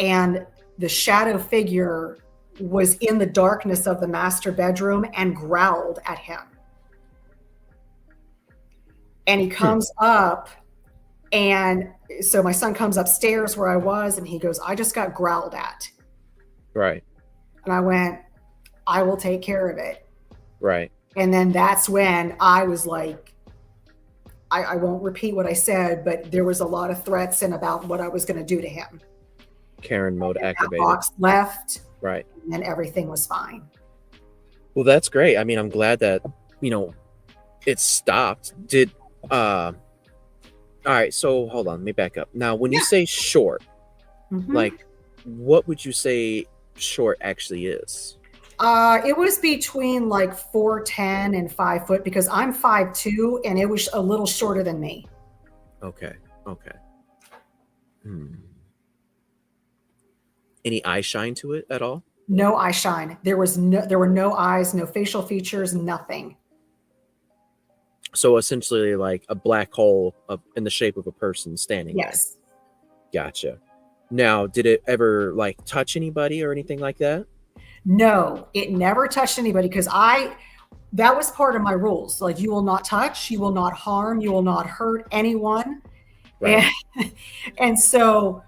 [SPEAKER 2] and the shadow figure was in the darkness of the master bedroom and growled at him. And he comes up, and so my son comes upstairs where I was, and he goes, I just got growled at.
[SPEAKER 1] Right.
[SPEAKER 2] And I went, I will take care of it.
[SPEAKER 1] Right.
[SPEAKER 2] And then that's when I was like, I won't repeat what I said, but there was a lot of threats and about what I was going to do to him.
[SPEAKER 1] Karen mode activated.
[SPEAKER 2] That box left.
[SPEAKER 1] Right.
[SPEAKER 2] And then everything was fine.
[SPEAKER 1] Well, that's great. I mean, I'm glad that, you know, it stopped. All right. So hold on, let me back up. Now, when you say short, like, what would you say short actually is?
[SPEAKER 2] It was between like 4'10" and 5 foot because I'm 5'2", and it was a little shorter than me.
[SPEAKER 1] Okay. Any eye shine to it at all?
[SPEAKER 2] No eye shine. There were no eyes, no facial features, nothing.
[SPEAKER 1] So essentially like a black hole in the shape of a person standing
[SPEAKER 2] Yes.
[SPEAKER 1] there. Gotcha. Now, did it ever like touch anybody or anything like that?
[SPEAKER 2] No, it never touched anybody because that was part of my rules. Like, you will not touch, you will not harm, you will not hurt anyone.
[SPEAKER 1] Right.
[SPEAKER 2] And so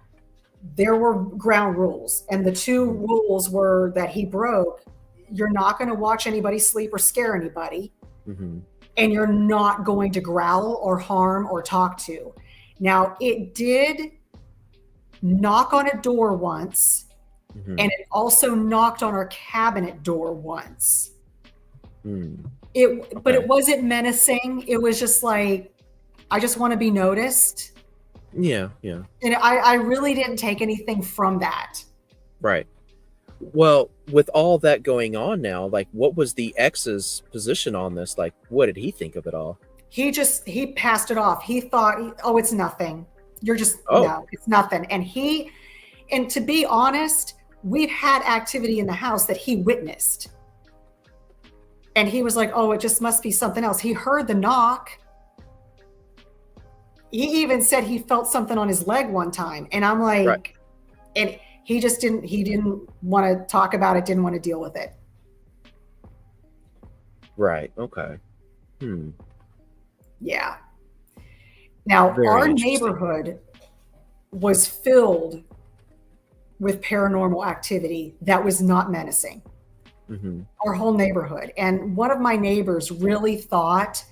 [SPEAKER 2] there were ground rules. And the two
[SPEAKER 1] Mhm.
[SPEAKER 2] rules were that he broke: you're not going to watch anybody sleep or scare anybody,
[SPEAKER 1] Mhm.
[SPEAKER 2] and you're not going to growl or harm or talk to. Now, it did knock on a door once,
[SPEAKER 1] Mhm.
[SPEAKER 2] and it also knocked on our cabinet door once.
[SPEAKER 1] Mm.
[SPEAKER 2] But
[SPEAKER 1] Okay.
[SPEAKER 2] it wasn't menacing. It was just like, I just want to be noticed.
[SPEAKER 1] Yeah. Yeah.
[SPEAKER 2] And I really didn't take anything from that.
[SPEAKER 1] Right. Well, with all that going on now, like, what was the ex's position on this? Like, what did he think of it all?
[SPEAKER 2] He passed it off. He thought, oh, it's nothing. You're just,
[SPEAKER 1] Oh,
[SPEAKER 2] no, it's nothing. And to be honest, we've had activity in the house that he witnessed. And he was like, oh, it just must be something else. He heard the knock. He even said he felt something on his leg one time. And I'm
[SPEAKER 1] right.
[SPEAKER 2] like, and he didn't want to talk about it, didn't want to deal with it.
[SPEAKER 1] Right. Okay. Hmm.
[SPEAKER 2] Yeah. Now,
[SPEAKER 1] Very
[SPEAKER 2] our
[SPEAKER 1] interesting.
[SPEAKER 2] neighborhood was filled with paranormal activity that was not menacing.
[SPEAKER 1] Mm-hmm.
[SPEAKER 2] Our whole neighborhood. And one of my neighbors really thought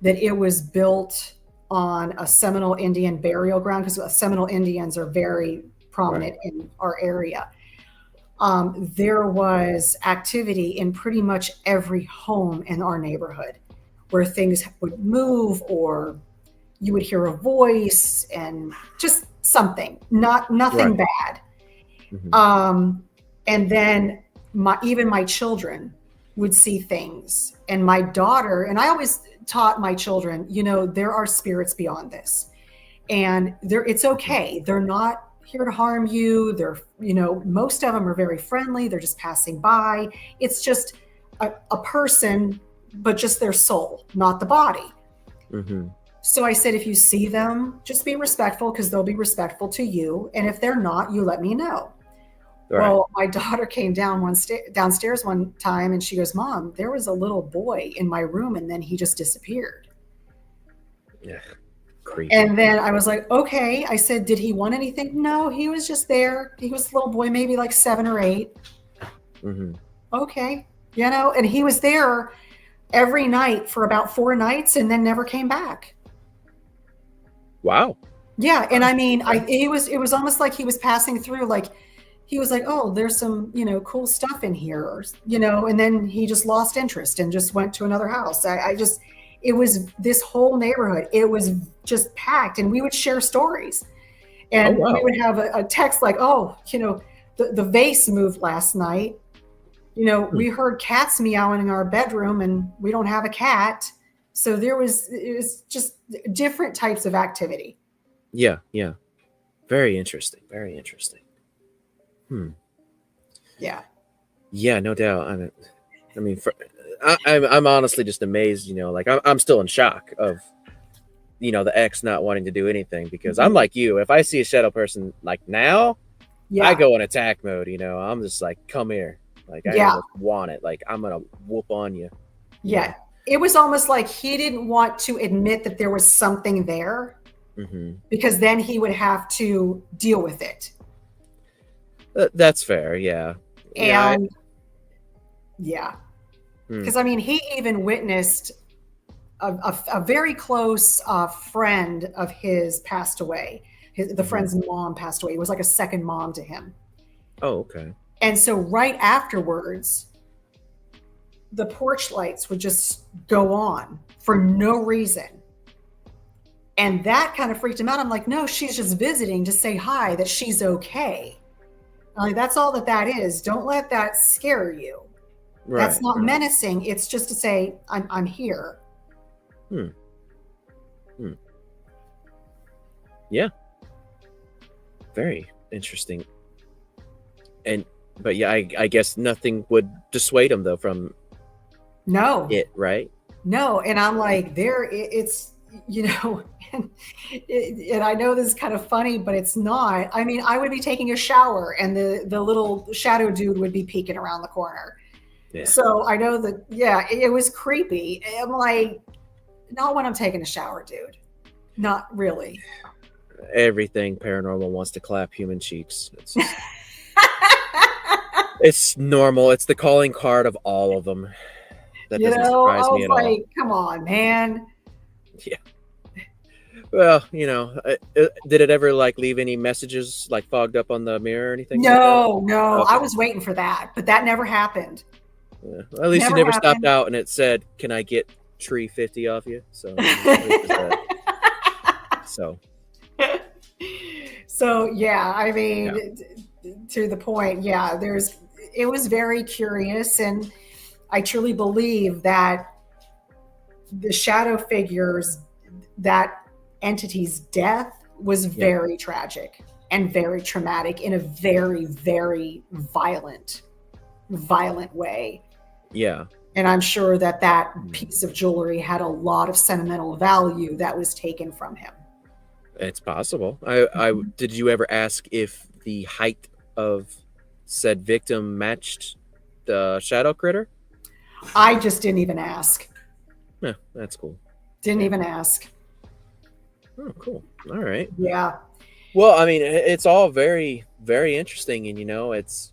[SPEAKER 2] that it was built on a Seminole Indian burial ground, because Seminole Indians are very
[SPEAKER 1] Right.
[SPEAKER 2] prominent in our area. There was activity in pretty much every home in our neighborhood where things would move, or you would hear a voice and just something, nothing
[SPEAKER 1] Right.
[SPEAKER 2] bad.
[SPEAKER 1] Mm-hmm.
[SPEAKER 2] And then even my children would see things. And my daughter, and I always taught my children, there are spirits beyond this. And it's
[SPEAKER 1] Mm-hmm.
[SPEAKER 2] okay. They're not here to harm you. Most of them are very friendly. They're just passing by. It's just a person, but just their soul, not the body.
[SPEAKER 1] Mm-hmm.
[SPEAKER 2] So I said, if you see them, just be respectful, because they'll be respectful to you. And if they're not, you let me know.
[SPEAKER 1] Right.
[SPEAKER 2] Well, my daughter came downstairs one time, and she goes, Mom, there was a little boy in my room, and then he just disappeared.
[SPEAKER 1] Yeah. Creepy.
[SPEAKER 2] And then I was like, okay. I said, did he want anything? No, he was just there. He was a little boy, maybe like 7 or 8.
[SPEAKER 1] Mm-hmm.
[SPEAKER 2] Okay. And he was there every night for about 4 nights and then never came back.
[SPEAKER 1] Wow.
[SPEAKER 2] Yeah. And
[SPEAKER 1] Wow.
[SPEAKER 2] I mean,
[SPEAKER 1] Okay.
[SPEAKER 2] it was almost like he was passing through, like, he was like, oh, there's some, cool stuff in here, and then he just lost interest and just went to another house. It was this whole neighborhood. It was just packed, and we would share stories,
[SPEAKER 1] Oh,
[SPEAKER 2] and we
[SPEAKER 1] wow.
[SPEAKER 2] would have a text like, oh, the vase moved last night.
[SPEAKER 1] Hmm.
[SPEAKER 2] We heard cats meowing in our bedroom, and we don't have a cat. So it was just different types of activity.
[SPEAKER 1] Yeah. Yeah. Very interesting. Very interesting. Hmm.
[SPEAKER 2] Yeah.
[SPEAKER 1] Yeah. No doubt. I mean, I'm honestly just amazed. Like I'm still in shock of the ex not wanting to do anything, because I'm
[SPEAKER 2] Mhm.
[SPEAKER 1] like you. If I see a shadow person like now, I
[SPEAKER 2] Yeah.
[SPEAKER 1] go in attack mode. I'm just like, come here. Like I
[SPEAKER 2] Yeah.
[SPEAKER 1] almost want it. Like I'm gonna whoop on you. You
[SPEAKER 2] Yeah.
[SPEAKER 1] know.
[SPEAKER 2] It was almost like he didn't want to admit that there was something there,
[SPEAKER 1] Mm-hmm.
[SPEAKER 2] because then he would have to deal with it.
[SPEAKER 1] That's fair. Yeah. Yeah.
[SPEAKER 2] And yeah,
[SPEAKER 1] Hmm.
[SPEAKER 2] because I mean, he even witnessed a very close friend of his passed away. The
[SPEAKER 1] Mm-hmm.
[SPEAKER 2] friend's mom passed away. It was like a second mom to him.
[SPEAKER 1] Oh, okay.
[SPEAKER 2] And so right afterwards, the porch lights would just go on for no reason. And that kind of freaked him out. I'm like, no, she's just visiting to say hi, that she's okay. Like, that's all that is. Don't let that scare you. That's
[SPEAKER 1] Right.
[SPEAKER 2] not
[SPEAKER 1] Right.
[SPEAKER 2] menacing. It's just to say, I'm here.
[SPEAKER 1] Hmm. Hmm. Yeah. Very interesting. And but yeah, I guess nothing would dissuade him though from
[SPEAKER 2] No,
[SPEAKER 1] it, right?
[SPEAKER 2] no. And I'm like, it's you know, and I know this is kind of funny, but it's not. I mean, I would be taking a shower and the little shadow dude would be peeking around the corner.
[SPEAKER 1] Yeah.
[SPEAKER 2] So I know that, yeah, it was creepy. I'm like, not when I'm taking a shower, dude. Not really.
[SPEAKER 1] Everything paranormal wants to clap human cheeks. It's normal. It's the calling card of all of them. That doesn't surprise me at all.
[SPEAKER 2] Come on, man.
[SPEAKER 1] Yeah. Well, did it ever like leave any messages like fogged up on the mirror or anything?
[SPEAKER 2] No,
[SPEAKER 1] like
[SPEAKER 2] no.
[SPEAKER 1] Okay.
[SPEAKER 2] I was waiting for that, but that never happened.
[SPEAKER 1] Yeah. Well, at least you never stopped out and it said, "Can I get tree 50 off you?" So,
[SPEAKER 2] so yeah, I mean, to the point, yeah, it was very curious, and I truly believe that the shadow figures, that entity's death was very tragic and very traumatic in a very, very violent way.
[SPEAKER 1] Yeah.
[SPEAKER 2] And I'm sure that piece of jewelry had a lot of sentimental value that was taken from him.
[SPEAKER 1] It's possible. Did you ever ask if the height of said victim matched the shadow critter?
[SPEAKER 2] I just didn't even ask.
[SPEAKER 1] Yeah, that's cool.
[SPEAKER 2] Didn't even ask.
[SPEAKER 1] Oh, cool. All right.
[SPEAKER 2] Yeah.
[SPEAKER 1] Well, I mean, it's all very, very interesting, and it's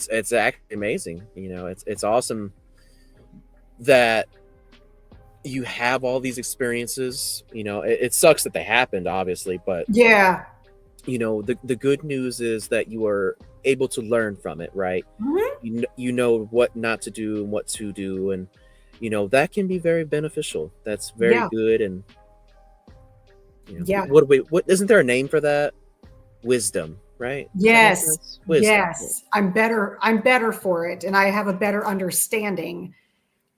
[SPEAKER 1] actually amazing. It's awesome that you have all these experiences. It sucks that they happened, obviously, but
[SPEAKER 2] yeah,
[SPEAKER 1] the good news is that you are able to learn from it, right?
[SPEAKER 2] Mm-hmm.
[SPEAKER 1] You know what not to do and what to do, and that can be very beneficial. That's very good. And what isn't there a name for that? Wisdom, right?
[SPEAKER 2] Yes.
[SPEAKER 1] Wisdom.
[SPEAKER 2] Yes. I'm better for it, and I have a better understanding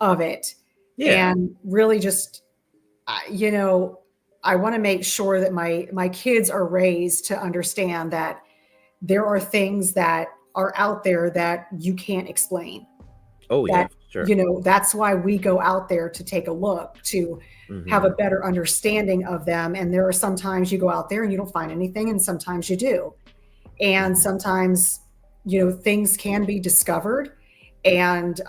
[SPEAKER 2] of it.
[SPEAKER 1] Yeah.
[SPEAKER 2] And really just, I want to make sure that my kids are raised to understand that there are things that are out there that you can't explain.
[SPEAKER 1] Oh, yeah, sure.
[SPEAKER 2] That's why we go out there to take a look, to have a better understanding of them. And there are sometimes you go out there and you don't find anything, and sometimes you do. And sometimes, things can be discovered and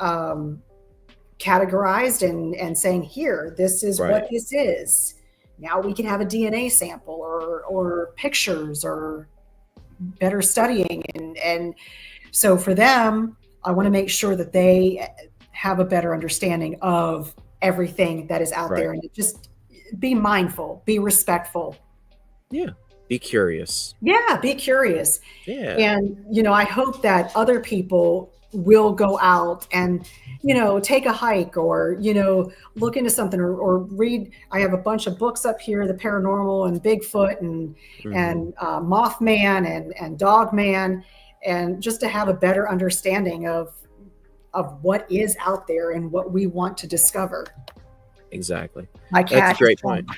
[SPEAKER 2] categorized and saying, here, this is what this is. Now we can have a DNA sample or pictures or better studying. And so for them, I want to make sure that they have a better understanding of everything that is out there, and just be mindful, be respectful.
[SPEAKER 1] Yeah. Be curious.
[SPEAKER 2] Yeah. Be curious.
[SPEAKER 1] Yeah.
[SPEAKER 2] And, I hope that other people will go out and, take a hike or, look into something or read. I have a bunch of books up here, the paranormal and Bigfoot and Mothman and Dogman, and just to have a better understanding of what is out there and what we want to discover.
[SPEAKER 1] Exactly.
[SPEAKER 2] That's
[SPEAKER 1] a great point.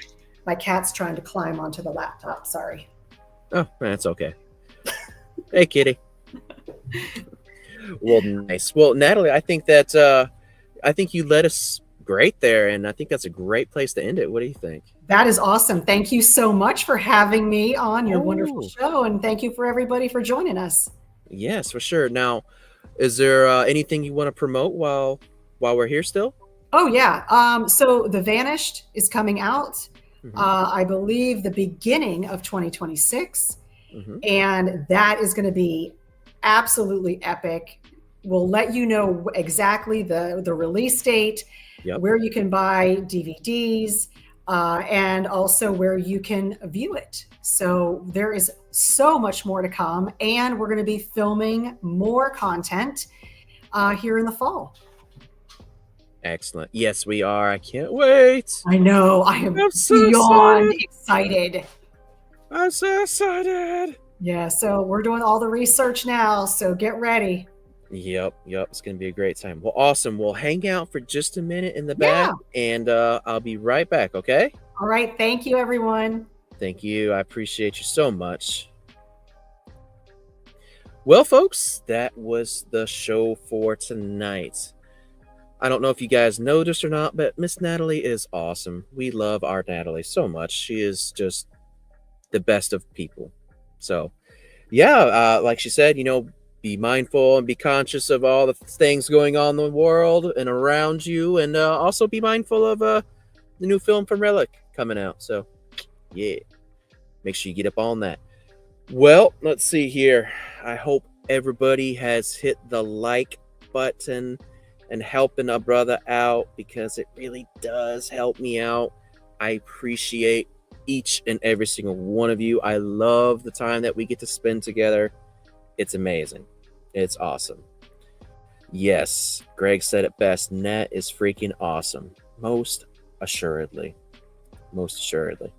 [SPEAKER 2] My cat's trying to climb onto the laptop. Sorry.
[SPEAKER 1] Oh, that's okay. Hey, kitty. Well, nice. Well, Natalie, I think you led us great there, and I think that's a great place to end it. What do you think?
[SPEAKER 2] That is awesome. Thank you so much for having me on your wonderful show, and thank you for everybody for joining us. Yes,
[SPEAKER 1] for sure. Now, is there anything you want to promote while we're here still?
[SPEAKER 2] Oh, yeah. So The Vanished is coming out, I believe, the beginning of 2026. And that is going to be absolutely epic. We'll let you know exactly the release date, where you can buy DVDs, and also where you can view it. So there is so much more to come, and we're going to be filming more content here in the fall.
[SPEAKER 1] Excellent. Yes, we are. I can't wait.
[SPEAKER 2] I know. I'm so beyond excited.
[SPEAKER 1] I'm so excited.
[SPEAKER 2] Yeah, so we're doing all the research now, so get ready.
[SPEAKER 1] Yep. It's going to be a great time. Well, awesome. We'll hang out for just a minute in the back, and I'll be right back, okay?
[SPEAKER 2] All right. Thank you, everyone.
[SPEAKER 1] Thank you. I appreciate you so much. Well, folks, that was the show for tonight. I don't know if you guys know this or not, but Miss Natalie is awesome. We love our Natalie so much. She is just the best of people. So, yeah, like she said, be mindful and be conscious of all the things going on in the world and around you, and also be mindful of the new film from Relic coming out. So, yeah, make sure you get up on that. Well, let's see here. I hope everybody has hit the like button and helping a brother out, because it really does help me out. I appreciate each and every single one of you. I love the time that we get to spend together. It's amazing. It's awesome. Yes, Greg said it best. Nat is freaking awesome. Most assuredly. Most assuredly.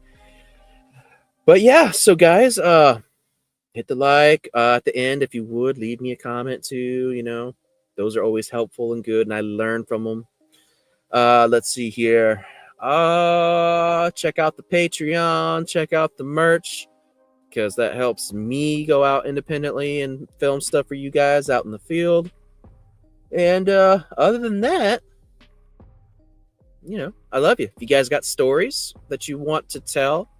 [SPEAKER 1] But yeah, so guys, hit the like at the end. If you would, leave me a comment too. Those are always helpful and good, and I learn from them. Let's see here. Check out the Patreon, check out the merch, because that helps me go out independently and film stuff for you guys out in the field. And other than that, I love you. If you guys got stories that you want to tell,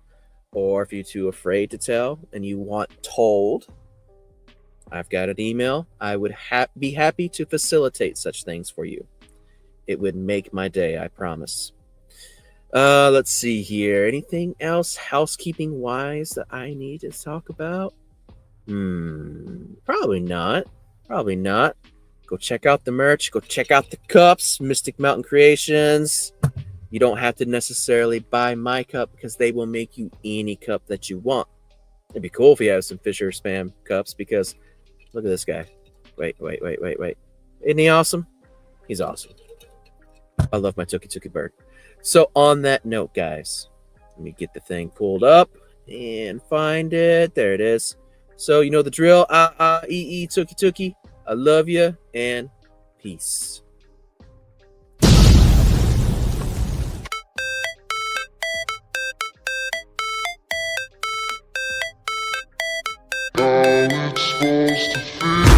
[SPEAKER 1] or if you're too afraid to tell and you want told, I've got an email. I would be happy to facilitate such things for you. It would make my day, I promise. Let's see here. Anything else housekeeping wise that I need to talk about? Probably not. Probably not. Go check out the merch. Go check out the cups. Mystic Mountain Creations. You don't have to necessarily buy my cup, because they will make you any cup that you want. It'd be cool if you have some Fisher Spam cups, because look at this guy. Wait. Isn't he awesome? He's awesome. I love my Tuki bird. So on that note, guys, let me get the thing pulled up and find it. There it is. So you know the drill. Tuki. I love you, and peace.
[SPEAKER 3] How it's supposed to feel.